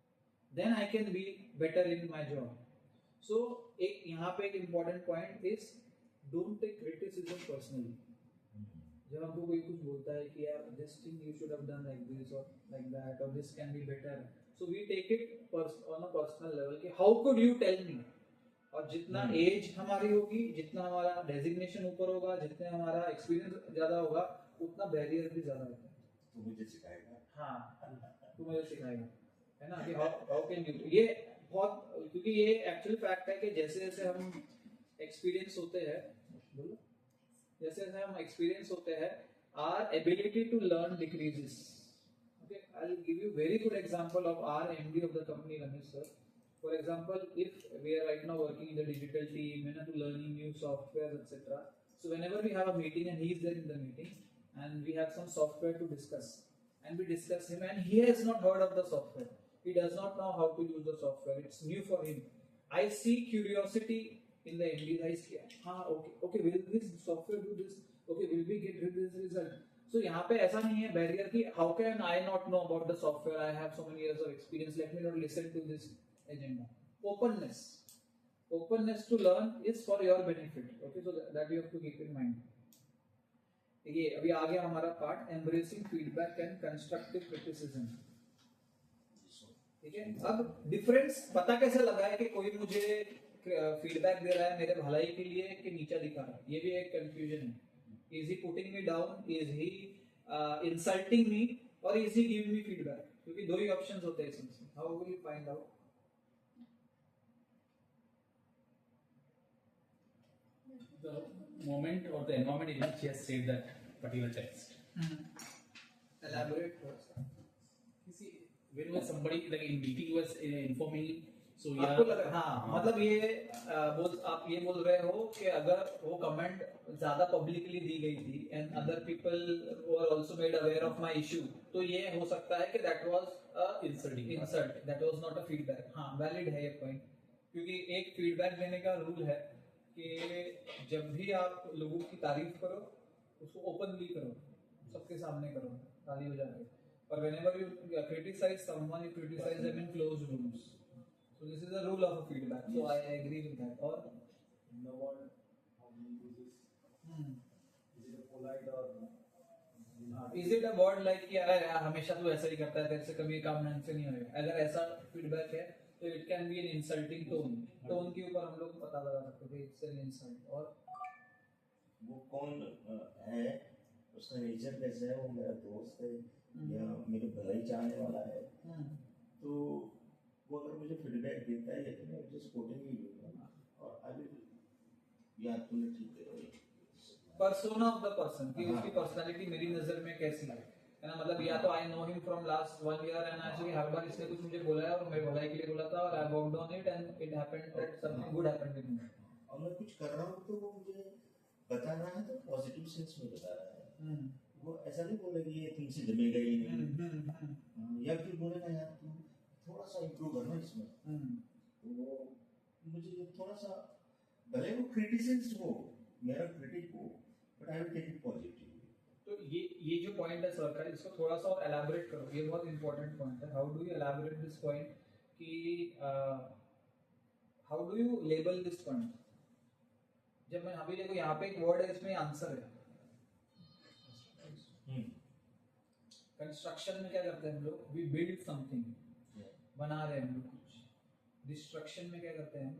Then I can be better in my job. So एक यहाँ पे एक important point is don't take criticism personally. जब हमको कोई कुछ बोलता है कि यार this thing you should have done like this or like that or this can be better, so we take it on a personal level कि how could you tell me. और जितना एज हमारी होगी, जितना हमारा डेजिग्नेशन ऊपर होगा, जितना हमारा एक्सपीरियंस ज्यादा होगा, उतना बैरियर भी ज्यादा होता है. तो मुझे सिखाएगा. हाँ, तू मुझे सिखाएगा, है ना, कि हाउ कैन यू. ये बहुत, क्योंकि ये एक्चुअल फैक्ट है कि जैसे जैसे हम एक्सपीरियंस होते हैं, बोलो, जैसे जैसे हम एक्सपीरियंस होते हैं, our ability to learn decreases. Okay, I'll give you very good example of our MD of the company, Ramesh sir. For example, if we are right now working in the digital team and to learning new software, etc. So whenever we have a meeting and he is there in the meeting and we have some software to discuss and we discuss him and he has not heard of the software. He does not know how to use the software. It's new for him. I see curiosity in the MD's eyes. Okay, will this software do this? Okay, will we get this result? So यहाँ पे ऐसा नहीं है barrier कि how can I not know about the software? I have so many years of experience. Let me not listen to this agenda. Openness to learn is for your benefit. Okay, so that you have to keep in mind. ये अभी आ गया हमारा part embracing feedback and constructive criticism. ठीक है, अब difference पता कैसे लगा है कि कोई मुझे फीडबैक दे रहा है मेरे भलाई के लिए कि नीचा दिखा रहा है. ये भी एक कंफ्यूजन है. Is he putting me down? Is he insulting me? Or is he giving me feedback? क्योंकि दो ही ऑप्शंस होते हैं इसमें. How will you find out? The moment or the environment in which he has said that particular text. Elaborate first. You see, when was somebody like in meeting was informing, so आपको लग रहा, हाँ, मतलब ये आप ये बोल रहे हो कि अगर वो कमेंट ज्यादा पब्लिकली दी गई थी and other people were also made aware of my issue, तो ये हो सकता है कि that was a insult, that was not a feedback. हाँ, valid है ये point, क्योंकि एक फीडबैक देने का रूल है कि जब भी आप लोगों की तारीफ करो उसको ओपनली करो, सबके सामने करो, ताली हो जाए. और whenever you criticize someone, you criticize them in closed rooms. So this is a rule of a feedback. So I agree with that. Or In the word, how do you use this? Is it a polite or? is it a word like कि अरे यार हमेशा तू ऐसा ही करता है, तेरे से कभी काम ढंग से नहीं होगा, अगर ऐसा फीडबैक है तो it can be an insulting tone. Tone के ऊपर हम लोग पता लगा सकते हैं it's an insult. और वो कौन है, उसका नेचर कैसा है, वो मेरा दोस्त है या मेरे भलाई चाहने वाला है, तो वो अगर मुझे फीडबैक देता है तो मैं जस्ट कोटिंग ही लूँगा और आई विल, यार तूने ठीक है. persona of the person कि उसकी पर्सनालिटी मेरी नजर में कैसी है ना, मतलब या तो I know him from last 1 year and actually हर बार इसने कुछ मुझे बोला है और मेरे भलाई के लिए बोला था और I worked on it and it happened that something good happened with me. और मैं कुछ कर रहा हूँ तो वो मुझे बता रहा है तो पॉजिटिव सेंस में बता रहा है. वो ऐसा नहीं बोलेगा ये तुमसे जमेगा ही नहीं, या फिर बोलेगा यार तू थोड़ा सा इम्प्रूव करना इसमें. तो मुझे थोड़ा सा, भले वो क्रिटिसिज्म हो, मेरा क्रिटिक हो, but I will take it positive. तो ये जो पॉइंट है सर का, इसको थोड़ा सा और एलाबोरेट करो, ये बहुत इंपॉर्टेंट पॉइंट है. How do you elaborate this point कि how do you label this point. जब मैं अभी देखो यहाँ पे एक वर्ड है, इसमें आंसर है. कंस्ट्रक्शन में क्या करते हैं हम लोग, वी बिल्ड समथिंग, बना रहे हैं हम लोग कुछ. डिस्ट्रक्शन में क्या करते हैं,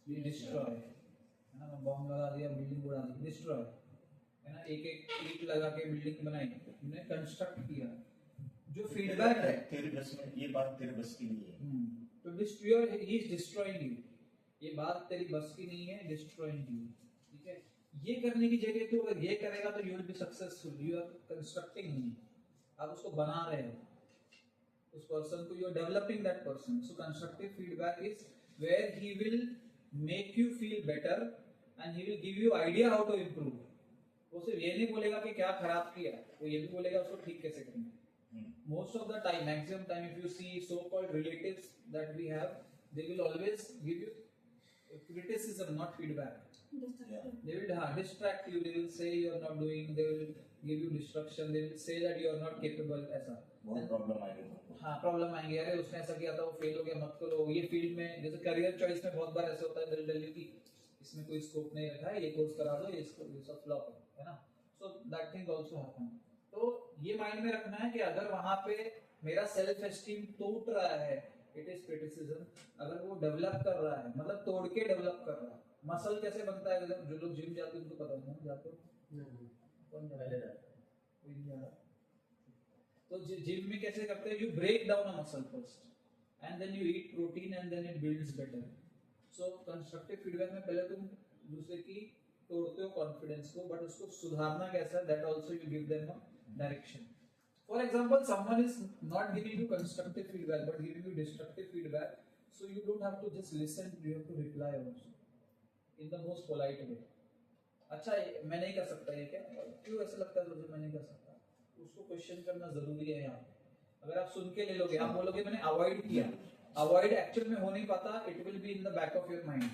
वी डिस्ट्रॉय, है ना, बॉम्ब लगा दिया, बिल्डिंग उड़ा दी, डिस्ट्रॉय, है ना, एक एक ईंट लगा के बिल्डिंग बनाई, हमने कंस्ट्रक्ट किया. जो फीडबैक है तेरे बस में, ये बात तेरे बस की नहीं है, तो destroyer he is destroying you. ये बात तेरी बस की नहीं है, डिस्ट्रॉइंग यू. ठीक है, ये करने की जगह तो अगर ये करेगा तो you will be successful. You are constructing him, आप उसको बना रहे हो, उस पर्सन को, you are developing that person. So constructive feedback is where he will make you feel better and he will give you idea how to improve. वो सिर्फ ये नहीं बोलेगा कि क्या खराब किया, वो ये भी बोलेगा उसको ठीक कैसे करना है. Most of the time, maximum time, if you see so-called relatives that we have, they will always give you criticism, not feedback. Yeah. They will distract you. They will say you are not doing. They will give you distraction. They will say that you are not capable. ऐसा. बहुत problem आएगी. हाँ problem आएंगे. अरे उसने ऐसा किया था, वो फेल हो गया, मत करो. ये फील्ड में जैसे करियर चॉइस में बहुत बार ऐसे होता है, दिल्ली की इसमें कोई स्कोप नहीं रखा है, ये कोर्स करा दो, ये सब फ्लॉप है ना. So that thing also happen. तो ये माइंड में रखना है कि अगर वहां पे मेरा सेल्फ एस्टीम टूट रहा है, इट इज क्रिटिसिज्म. अगर वो डेवलप कर रहा है, मतलब तोड़ के डेवलप कर रहा है. मसल कैसे बनता है? जो लोग जिम जाते हैं उनको पता है. जाते हो कौन पहले जाता है? तो जिम में कैसे करते हैं? You break down a muscle first and then you eat protein and then it builds better. So constructive feedback में पहले तुम दूसरे की तोड़ते हो कॉन्फिडेंस को, बट उसको सुधारना कैसा है, that also you give them a direction. For example, someone is not giving you constructive feedback but giving you destructive feedback, so you don't have to just listen, you have to reply also in the most polite way. अच्छा मैं नहीं कर सकता ये क्या, क्यों ऐसा लगता है तुझे मैं नहीं कर सकता? उसको क्वेश्चन करना जरूरी है यहाँ. अगर आप सुन के ले लोगे, आप बोलोगे मैंने अवॉइड किया, अवॉइड एक्चुअल में हो नहीं पाता. It will be in the back of your mind,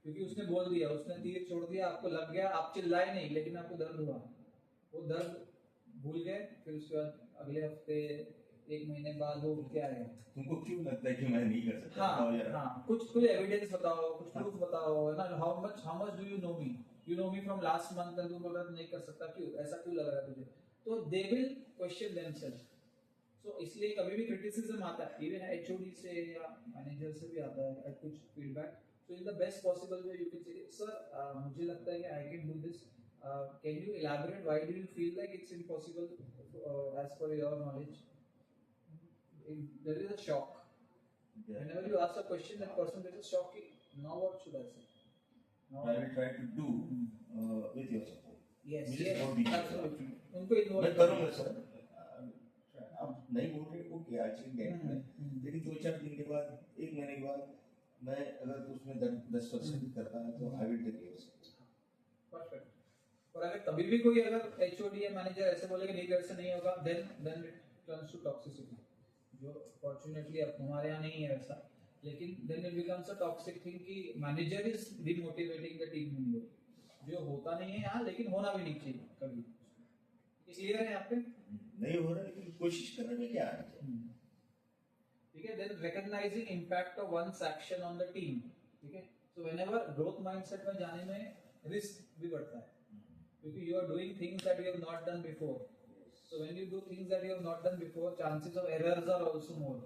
क्योंकि उसने बोल दिया, उसने तीर छोड़ दिया, आपको लग गया, आप चिल्लाए नहीं लेकिन आपको दर्द हुआ. वो दर्द भूल गए, फिर उसके बाद अगले हफ्ते एक महीने बाद वो क्या है. तुमको क्यों लगता है कि मैं नहीं कर सकता? हाँ, कुछ एविडेंस बताओ, कुछ प्रूफ बताओ, है ना. How much do you know me? You know me from last month and तुम बोल रहे नहीं कर सकता, क्यों ऐसा क्यों लग रहा है तुझे? तो दे विल क्वेश्चन देमसेल्फ. सो इसलिए कभी भी क्रिटिसिज्म आता है, इवन एचओडी से या मैनेजर से भी आता है कुछ feedback. So in the best possible way you can say sir मुझे लगता है कि I can do this. Can you elaborate why do you feel like it's impossible as per your knowledge? There is a shock. Yeah. Whenever you ask a question, that person gets a shock. Now what should I say? Now I will try to do with your support. yes, मुझे yes, support दीजिए. absolutely. उनको मैं involve करूँगा sir. आप नहीं बोल रहे okay आज डेट में, लेकिन 2-4 दिन के बाद, 1 महीने के बाद मैं अगर उसमें 10% भी करता है तो I will take care. Perfect. और अगर कभी भी कोई अगर एचओडी या मैनेजर ऐसे बोले कि नहीं ऐसे नहीं होगा, then it turns to toxicity, जो फॉर्चूनेटली अब हमारे यहाँ नहीं है वैसा. लेकिन then it becomes a toxic thing कि manager is demotivating the team member, जो होता नहीं है यहाँ, लेकिन होना भी नहीं चाहिए कभी. क्लियर है यहाँ पे? नहीं हो रहा, लेकिन कोशिश करने में क्या है. ठीक है. Then recognising impact of one's action on the team. ठीक है. सो व्हेनेवर ग्रोथ माइंडसेट में जाने में रिस्क भी बढ़ता है, because you are doing things that you have not done before. So when you do things that you have not done before, chances of errors are also more.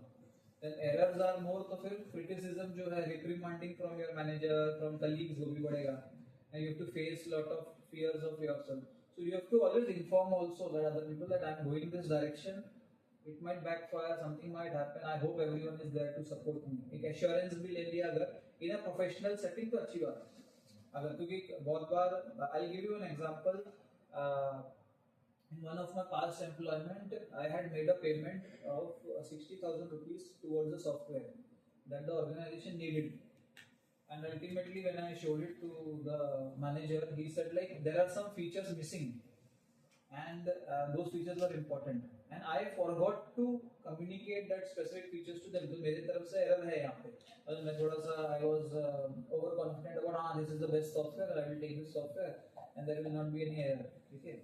Then errors are more, तो फिर criticism जो है, reprimanding from your manager, from colleagues वो भी बढ़ेगा, and you have to face lot of fears of yourself. So you have to always inform also that other people that I am going this direction. It might backfire, something might happen. I hope everyone is there to support me. एक assurance भी ले लिया अगर in a professional setting तो अच्छी बात है. अगर क्योंकि बहुत बार I'll give you an example. In one of my past employment, I had made a payment of 60,000 rupees towards the software that the organization needed. And ultimately, when I showed it to the manager, he said like there are some features missing, and those features were important. And I forgot to communicate that specific features to them. तो मेरी तरफ से error है यहाँ पे. और मैं थोड़ा सा I was overconfident about हाँ this is the best software, I will take this software, and there will not be any error. ठीक है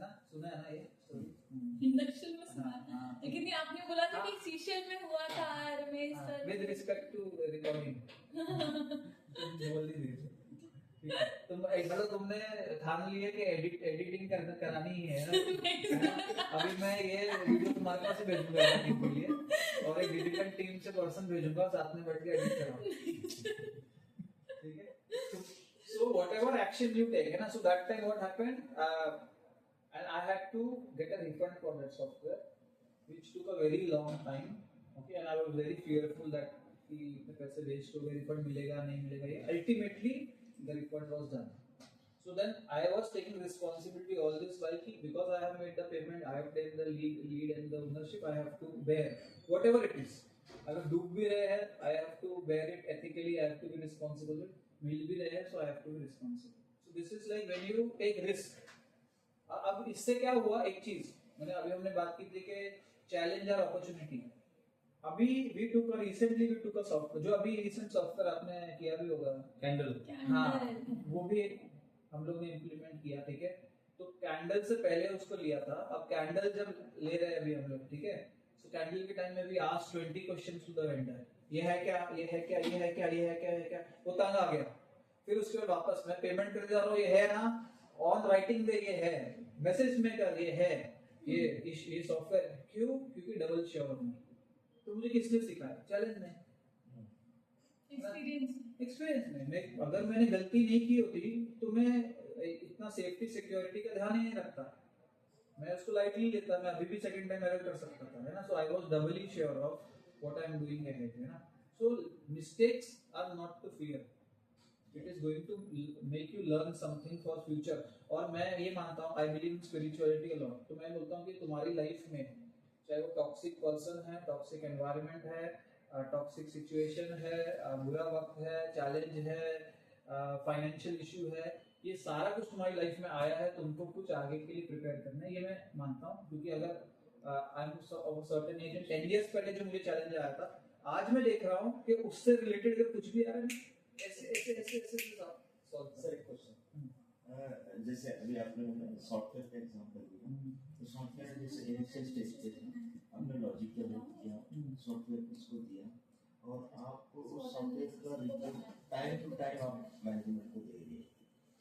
ना? सुना है ना ये story? इंडक्शन में सुना. लेकिन ये आपने बोला था कि सीशेल में हुआ था Ramesh sir. With respect to recording. बोल दी थी. तुम एक बार तुमने ठान लिया कि एडिटिंग करानी ही है ना. अभी मैं ये वीडियो तुम्हारे पास ही भेजूंगा एडिटिंग के लिए, और एक डिजिटल टीम से पर्सन भेजूंगा, साथ में बैठ के एडिट कराओ. ठीक है. So whatever action you take, है ना. So that time what happened, and I had to get a refund for that software, which took a very long time. Okay, and I was very fearful that कि पैसे waste हो गए, refund मिलेगा नहीं मिलेगा. ये ultimately the refund was done. So then I was taking responsibility all this while because I have made the payment, I have taken the lead and the ownership. I have to bear whatever it is. अगर डूब भी रहे हैं, I have to bear it ethically. I have to be responsible. मिल भी रहे हैं, so I have to be responsible. So this is like when you take risk, अब इससे क्या हुआ, एक चीज मैंने अभी हमने बात की थी कि चैलेंज और अपॉर्चुनिटी। अभी वी टुक अ सॉफ्टवेयर, जो अभी रिसेंट सॉफ्टवेयर आपने किया भी होगा, कैंडल। हाँ, वो भी हम लोग ने इम्प्लीमेंट किया, ठीक है। तो कैंडल से पहले उसको लिया था, अब कैंडल जब ले रहे हैं अभी हम लोग, ठीक है। सो कैंडल के टाइम में भी ask 20 questions to the vendor, ये है क्या, ये है क्या, ये है क्या, ये है क्या, ये है क्या, वो तंग आ गया। फिर उसके बाद वापस मैं पेमेंट करने जा रहा हूँ, ये है ना, ऑन राइटिंग दे, ये है, मैसेज में कर, ये है, ये सॉफ्टवेयर, क्यों, क्योंकि डबल श्योर हूँ। तो मुझे किसने सिखाया, चैलेंज ने, एक्सपीरियंस में। मैं अगर मैंने गलती नहीं की होती तो मैं इतना सेफ्टी सिक्योरिटी का ध्यान ही नहीं रखता, मैं उसको लाइटली लेता, मैं अभी भी सेकंड टाइम एरर कर सकता था, है ना। So I was doubly sure of what I am doing ahead, है ना। So mistakes are not to fear, it is going to make you learn something for future. और मैं ये मानता हूँ, I believe in spirituality a lot, तो मैं बोलता हूँ कि तुम्हारी लाइफ में चाहे वो टॉक्सिक पर्सन है, टॉक्सिक एनवायरनमेंट है, टॉक्सिक सिचुएशन है, बुरा वक्त है, चैलेंज है, फाइनेंशियल इशू है, ये सारा कुछ तुम्हारी लाइफ में आया है, तुमको कुछ आगे के लिए प्रिपेयर करना है, ये मैं मानता हूँ। क्योंकि अगर I am of certain age, 10 years पहले जो मुझे चैलेंज आया था, आज मैं देख रहा हूँ कि उससे रिलेटेड अगर कुछ भी आ रहा है, ऐसे ऐसे ऐसे ऐसे सॉल्व। सर एक क्वेश्चन, जैसे अभी आपने सॉफ्टवेयर का एग्जांपल दिया, तो सॉफ्टवेयर जैसे इनिशियल स्टेज पे हमने लॉजिक डेवलप किया, सॉफ्टवेयर इसको दिया, और आप उस सॉफ्टवेयर का रिपोर्ट टाइम टू टाइम आप मैनेजमेंट को दे रहे हैं,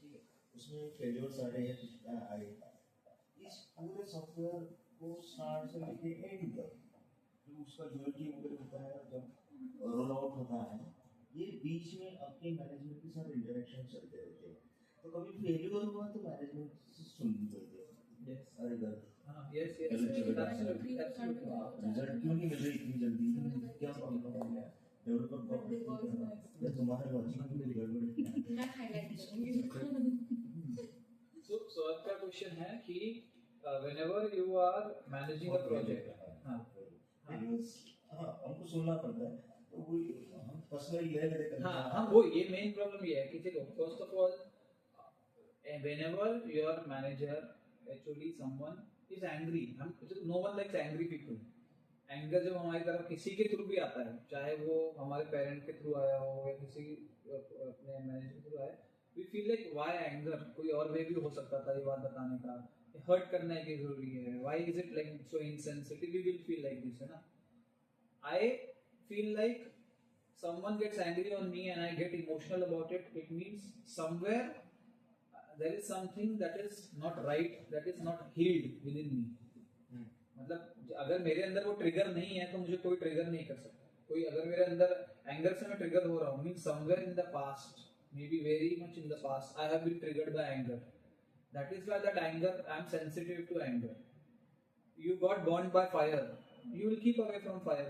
ठीक है। उसमें फेलियर्स आ रहे हैं, कुछ आए, इस पूरे सॉफ्टवेयर को स्टार्ट से लेके एंड तक जो उसका ड्यूरेटिव वगैरह होता है, जब रोल आउट होता है, ये बीच में अपने मैनेजमेंट के साथ इंटरेक्शन चलते रहते हैं। तो कभी फेलियर हुआ तो मैनेजमेंट से सुननी पड़ती है, अरे गलत, यस एब्सोल्युटली, रिजल्ट क्यों नहीं मिल रही इतनी जल्दी, क्या प्रॉब्लम हो गया, डेवलपर प्रॉब्लम या तुम्हारा लॉजिक में गड़बड़ है। मैं हाईलाइट करूंगी। सो आपका क्वेश्चन है कि whenever you are managing a project, हमको सुनना पड़ता है, तो वो हम पर्सनली ले लेते हैं। हाँ, वो ये मेन प्रॉब्लम ये है कि देखो, first of all whenever your manager actually someone is angry, हम no one likes angry people. Anger जब हमारी तरफ किसी के थ्रू भी आता है, चाहे वो हमारे पेरेंट के थ्रू आया हो या किसी अपने मैनेजर के थ्रू आया, we feel like why anger, कोई और वे भी हो सकता था ये बात बताने का, हर्ट करने की जरूरी है, why is it like so insensitive, we will feel like this, है ना। I feel like someone gets angry on me and I get emotional about it, it means somewhere there is something that is not right, that is not healed within me. मतलब अगर मेरे अंदर वो trigger नहीं है तो मुझे कोई ट्रिगर नहीं कर सकता। कोई अगर मेरे अंदर एंगर से मैं ट्रिगर हो रहा हूँ, means somewhere in the past, may be very much in the past, I have been triggered by anger, that is why that anger, I am sensitive to anger. You got burned by fire, you will keep away from fire.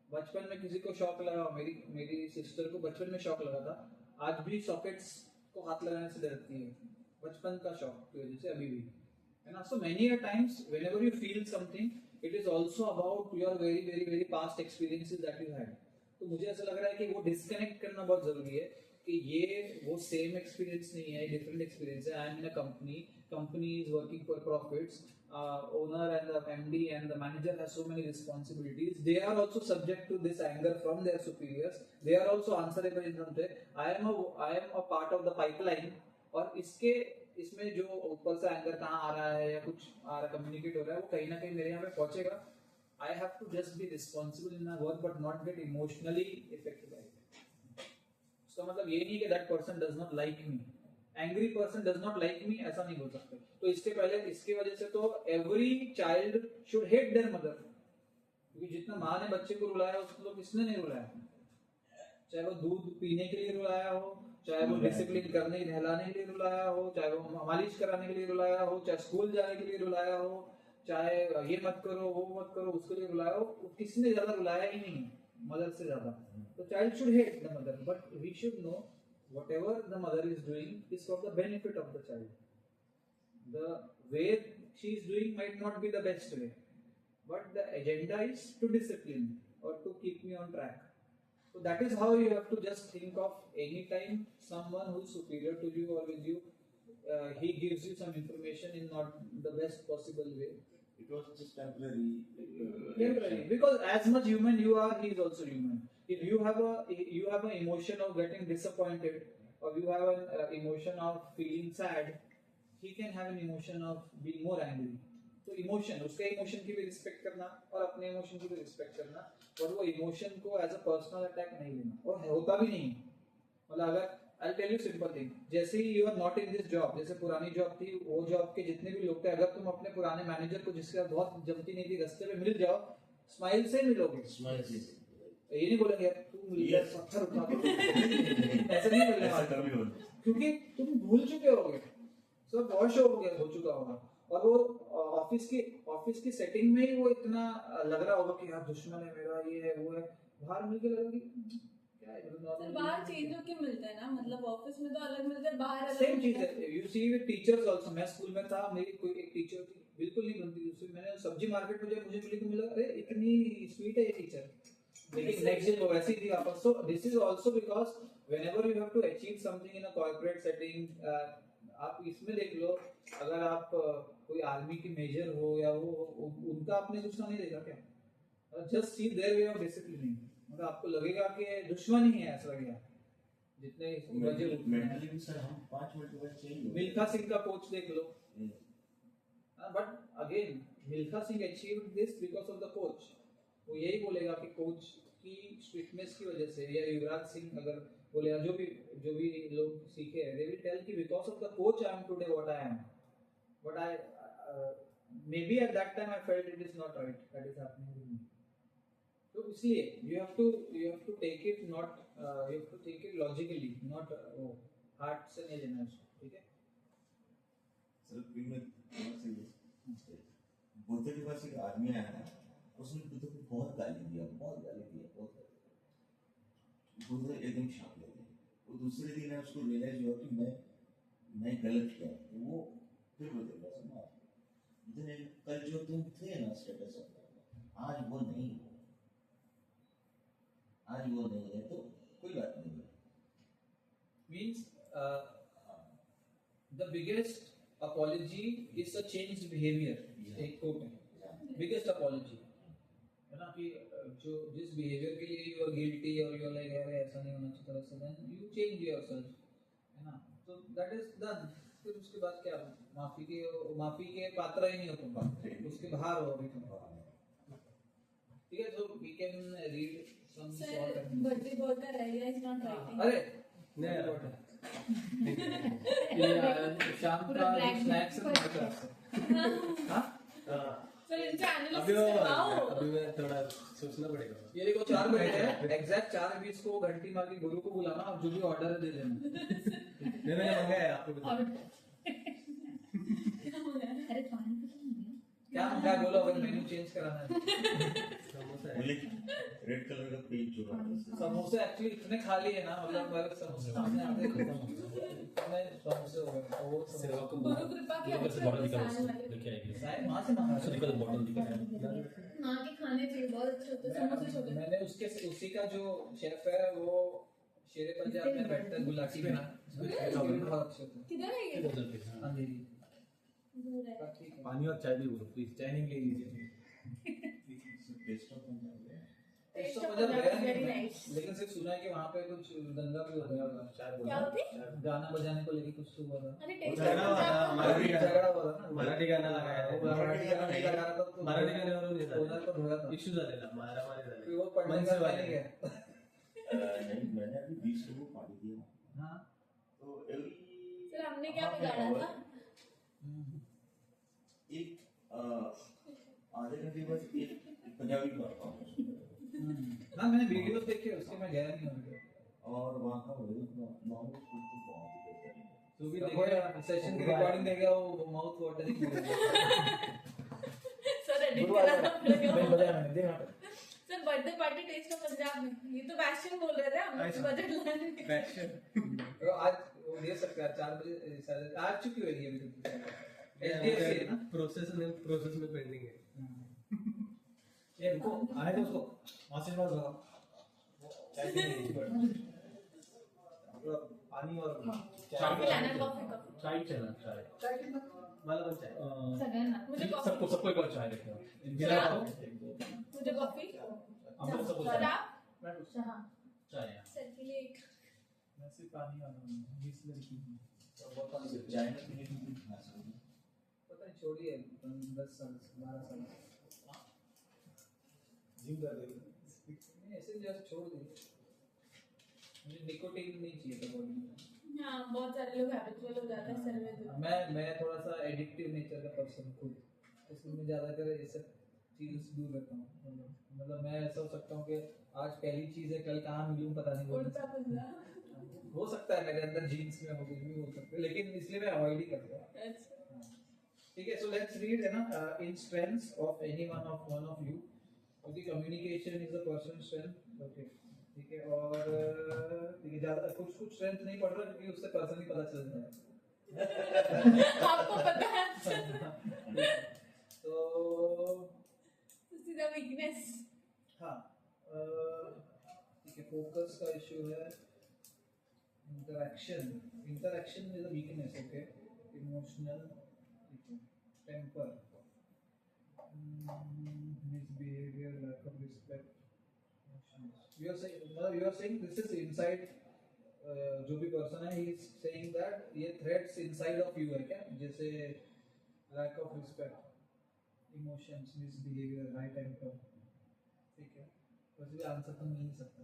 बचपन में किसी को shock लगा, मेरी sister को बचपन में shock लगा था, आज भी सॉकेट्स को हाथ लगाने से डरती है, बचपन का शॉक की वजह से अभी भी, है ना। So many a times whenever you feel something, it is also about your very very very past experiences that you had. तो मुझे ऐसा लग रहा है कि वो डिस्कनेक्ट करना बहुत जरूरी है कि ये वो सेम एक्सपीरियंस नहीं है, डिफरेंट एक्सपीरियंस है। आई am in a company is working for profits, owner and the MD and the manager has so many responsibilities. They are also subject to this anger from their superiors. They are also answerable in some way. I am a part of the pipeline. और इसमें जो ऊपर से anger कहाँ आ रहा है या कुछ आ रहा कम्युनिकेट हो रहा है, वो कहीं ना कहीं मेरे यहाँ पे पहुंचेगा। I have to just be responsible in my work but not get emotionally affected by it. उसका मतलब ये नहीं कि that person does not like me. Angry person does not like me, ऐसा नहीं बोल सकते। तो इसके पहले, इसके वजह से तो every child should hate their mother, क्योंकि जितना माँ ने बच्चे को रुलाया उसको किसने नहीं रुलाया, चाहे वो दूध पीने के लिए रुलाया हो, चाहे वो डिसिप्लिन करने नहलाने के लिए रुलाया हो, चाहे वो मालिश कराने के लिए रुलाया हो, चाहे स्कूल जाने के लिए रुलाया हो, चाहे ये मत करो वो मत करो उसके लिए रुलाया हो, किसने ज्यादा रुलाया ही नहीं, मदर से ज्यादा। तो child should hate the mother, but we should know whatever the mother is doing is for the benefit of the child. The way she is doing might not be the best way, but the agenda is to discipline or to keep me on track. So that is how you have to just think of any time someone who is superior to you or with you he gives you some information in not the best possible way. It was just temporary. Temporary, because as much human you are, he is also human. If you have an emotion of getting disappointed, or you have an emotion of feeling sad, he can have an emotion of being more angry. तो emotion, उसके emotion की भी respect करना और अपने emotion की भी respect करना, और वो इमोशन को एज अ पर्सनल अटैक नहीं लेना, और होता भी नहीं। मतलब अगर I tell you simple thing, जैसे ही you are not in this job, जैसे पुरानी जॉब थी, वो जॉब के जितने भी लोग थे, अगर तुम अपने पुराने मैनेजर को जिसके साथ बहुत जमती नहीं थी रास्ते में मिल जाओ, स्माइल से मिलोगे, स्माइल से ये नहीं बोलेंगे तू मिल गया पत्थर उठा के, ऐसा नहीं बोलने वाले, क्योंकि तुम भूल चुके होगे, सब वॉश हो चुका होगा, और वो ऑफिस की सेटिंग में ही वो इतना लग रहा होगा कि यार दुश्मन है मेरा, ये है वो है, बाहर मिलके लगेगा कि क्या है, सर बाहर चेंज होके मिलता है ना, मतलब ऑफिस में तो अलग मिलता है, बाहर अलग सेम चीज है। You see with teachers also, मैं स्कूल में था, मेरी कोई एक टीचर थी बिल्कुल नहीं बनती थी उससे, मैंने सब्जी मार्केट में जब मुझे मिली तो मिला, अरे इतनी स्वीट है ये टीचर, लेकिन नेक्स्ट दिन वो वैसी थी वापस। So this is also because whenever you have to achieve something in a corporate setting, आप इसमें देख लो, अगर आप कोई आर्मी के मेजर हो या वो उनका आपने दुश्मन नहीं देखा क्या, just see their way of discipline, मतलब आपको लगेगा कि दुश्मन ही है, ऐसा लगेगा जितने मेंटली भी सर हम 5 मिनट के बाद चाहिए। मिल्खा सिंह का कोच देख लो, but again Milkha Singh achieved this because of the coach, वो यही बोलेगा कि कोच की स्ट्रिक्टनेस की वजह से, या युवराज सिंह अगर बोलेगा, जो भी लोग सीखे हैं, दे विल टेल कि because of the coach I am today what I M, but I maybe at that time I felt it is not right that is happening with me. So इसलिए you have to take it not you have to take it logically, not heart से नहीं लेना उसको, ठीक है sir? फिर मैं बुद्ध के पास एक आदमी आया था, उसने बुद्ध को बहुत गाली दिया, बुद्ध एकदम शांत हो गए। वो दूसरे दिन है उसको रियलाइज हुआ कि मैं गलत किया, तो वो फिर बुद्ध के पास आया, कल जो तुम थे ना स्टेटस आज वो नहीं है, तो कोई बात नहीं है। means the biggest apology is a changed behavior, एक कोट है, biggest apology है ना, कि जो जिस बिहेवियर के लिए you are guilty और you are like अरे ऐसा नहीं होना चाहिए, तरह से then you change yourself, है ना, so that is done। फिर उसके बाद क्या, माफी के पात्र ही नहीं हो तुम, उसके बाहर हो अभी तुम, ठीक है। तो we can read some short sir birthday boy का आइडिया इज नॉट राइटिंग, अरे नहीं शाम का स्नैक्स हाँ सर इनसे अभी एनालिसिस करवाओ, अभी मैं थोड़ा सोचना पड़ेगा। ये देखो 4 बजे है एग्जैक्ट 4:20 को घंटी मार के गुरु को बुलाना और जो भी ऑर्डर है दे देना। मैंने मंगाया है आपको बता। अरे पानी तो नहीं है। क्या मंगाया बोलो, अगर मेन्यू चेंज कराना है। समोसा है। मुझे रेड कलर का पेज जो है समोसे एक्चुअली इतने खाली है ना, मतलब मेरे समोसे सामने आते इतने समोसे हो गए, वो सेवा को गुरु कृपा की लोगों से बॉटल दिखा लेके आएगी। शायद वहां से मंगाया उसको दिखा बॉटल दिखा। माँ के खाने चाहिए, बहुत अच्छे होते हैं समोसे छोले। मैंने उसी का जो शेफ है वो शेरे पंजाब में बैठता है गुलाटी में, बहुत अच्छे होते हैं। किधर है ये? बॉटल पे हाँ। अंधेरी दूर है। ठीक है। पानी और चाय भी बोलो प्लीज, चाय नहीं ले लीजिए। टेस्ट ऑफ पंजाब है। Taste तो of मतलब Punjab गया is नहीं very मैं, nice. लेकिन सिर्फ सुना है कि वहाँ पे कुछ दंगा भी होता है, शायद क्या होती? गाना बजाने को लेके कुछ तो हुआ था। अरे टेस्ट झगड़ा हुआ था, मराठी गाना। झगड़ा हुआ था ना, मराठी गाना लगाया है। वो मराठी गाना नहीं लगा रहा था तो मराठी गाण्यावरून नाही ओनर को धोया था। इश्यू झालेला मारामारी फिर झाली। वो पढ़ने का नहीं गया। नहीं, मैंने अभी 20 को पानी दिया। हाँ तो सर हमने क्या बिगाड़ा था? एक आधे घंटे बाद एक पंजाबी पढ़ता हूँ हाँ मैंने वीडियोस देखे, उसके मैं गया नहीं हूँ। और वहाँ का नॉर्मल फूड तो बहुत ही बेहतरीन है। तू भी देखो सेशन की रिकॉर्डिंग देगा, वो माउथ वाटरिंग सर एडिट कराना पड़ेगा। मैं बताया मैंने देखा। Sir birthday party taste of Punjab में, ये तो बैशन बोल रहे थे हम लोग बजट लाने के। तो आज वो दे सकते हैं 4 बजे शायद आ चुकी होगी अभी तक। HDFC है ना, प्रोसेस में पेंडिंग है। ये रुको आने दो उसको, आशीर्वाद होगा। चाय नहीं पानी और कॉफी लाना, कॉफी कॉफी चाय चला चाय चाय कितना वाला बन चाय सगळ्यांना मुझे कॉफी, सबको एक बार चाय लेके आओ बिना कॉफी मुझे कॉफी, हम लोग सबको चाय शराब चहा चाय सर के लिए एक मैं सिर्फ पानी वाला हूँ, बिस्लरी की हूँ। बहुत पानी से चाय में पीने की कुछ खास नहीं। पता नहीं छोड़ी है 10 साल 12 साल जिम कर दे नहीं, ऐसे जस्ट छोड़ दी। मुझे निकोटीन नहीं चाहिए था बॉडी में। हाँ, बहुत सारे लोग हैबिचुअल हो जाते हैं सर्वे में। मैं थोड़ा सा एडिक्टिव नेचर का पर्सन खुद, इसलिए मैं ज़्यादातर ये सब चीज़ों से दूर रहता हूँ। मतलब मैं ऐसा हो सकता हूँ कि आज पहली चीज़ है, कल कहाँ मिलूँ पता नहीं। उल्टा पुल्टा। हो सकता है मेरे अंदर जीन्स में हो, कुछ भी हो सकता है, लेकिन इसलिए मैं अवॉइड ही करता हूँ। अच्छा। ठीक है, सो लेट्स रीड है ना, in strengths of any one of you, क्योंकि communication is a person strength. Okay, ठीक है, और ठीक है, ज़्यादा कुछ स्ट्रेंथ नहीं पड़ रहा क्योंकि उससे पर्सन ही पता चल जाए। आपको पता है तो सीधा वीकनेस। हाँ, ठीक है, फोकस का इशू है, interaction is a weakness. Okay, emotional, temper, misbehavior, lack of respect, you are saying this is inside, जो भी पर्सन है he is saying that ये threats inside of you है क्या, जैसे lack of respect, emotions, misbehavior, high temper। ठीक है, वैसे भी आंसर तो मिल नहीं सकता।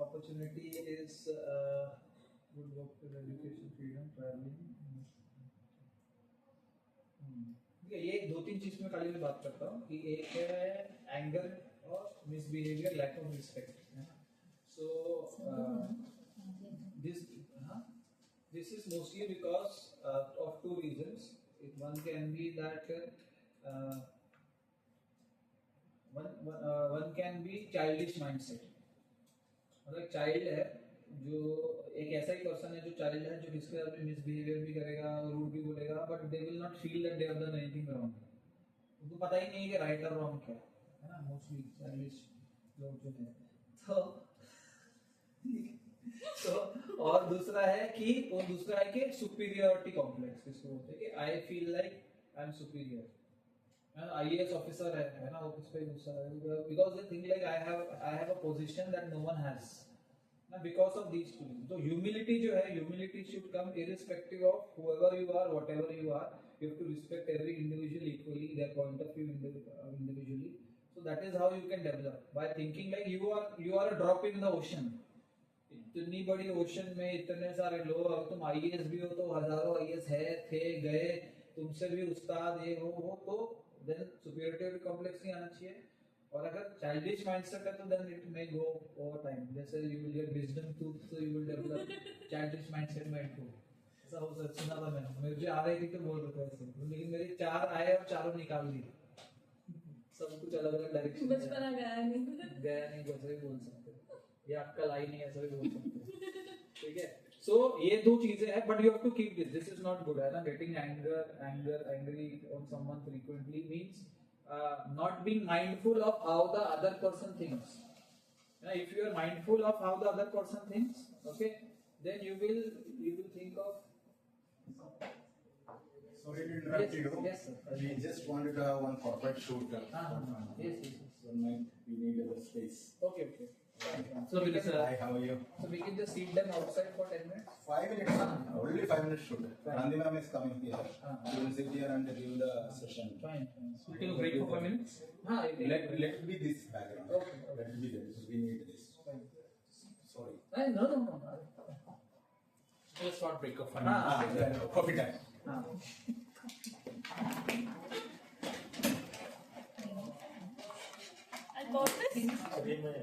opportunity is good work for education, freedom, traveling। ठीक है, ये 2-3 चीज में खाली मैं बात करता हूँ कि एक है एंगर और मिसबिहेवियर, लैक ऑफ रिस्पेक्ट, है ना। सो this is mostly because of 2 reasons. One can be that one can be childish mindset. मतलब चाइल्ड है जो एक ऐसा ही पर्सन है जो चाइल्ड है, जो किसके साथ भी मिसबिहेवियर भी करेगा, रूड भी बोलेगा, but they will not feel that they have done anything wrong. उनको पता ही नहीं है कि राइट और रॉन्ग क्या है ना, मोस्टली चाइल्डिश लोग जो है। तो और दूसरा है कि सुपीरियरिटी कॉम्प्लेक्स, किसको बोलते हैं कि I feel like I am superior. IAS officer है ना, ऑफिस पे गुस्सा है because they think like I have a position that no one has ना, बिकॉज ऑफ दीज टू। तो ह्यूमिलिटी जो है, humility should come irrespective of whoever you are, whatever you are, you have to respect every individual equally, their point of view individually. So that is how you can develop, by thinking like you are a drop in the ocean। इतनी बड़ी ocean में इतने सारे लोग, तुम IAS भी हो तो हजारों IAS है, थे, गए, तुमसे भी उस्ताद ये हो, तो देन सुपीरियरिटी कॉम्प्लेक्स नहीं आना चाहिए। और अगर चाइल्डिश माइंडसेट है तो then it may go over time, जैसे you will get wisdom tooth, so you will develop childish mindset में टू। ऐसा हो सकता, सुना था मैंने, मुझे आ रही थी तो बोल रहे थे ऐसे, लेकिन मेरे 4 आए और चारों निकाल दिए, सब कुछ अलग अलग डायरेक्शन में बचपना गया नहीं, वैसे भी बोल सकते हो, ये आपका लाइन नहीं, ऐसा भी बोल सकते हो। ठीक है, सो ये 2 चीजें हैं, but you have to keep this is not good, है ना। Getting angry on someone frequently means not being mindful of how the other person thinks. If you are mindful of how the other person thinks, okay, then you will think of. Sorry to interrupt you. Yes, sir. We just wanted to have one corporate shoot. Yes. One night we need a space. Okay. So we can Hi, how are you? So we can just seat them outside for 10 minutes. 5 minutes. Only 5 minutes shoot. Gandhi ma'am is coming here. We will sit here and give the session. Fine. we take a break for 5 minutes. Let it be this background. Okay. Let it be this. We need this. Fine. Sorry. No. Just short break of 5 minutes. Yeah, coffee time. I got this. अभी मैं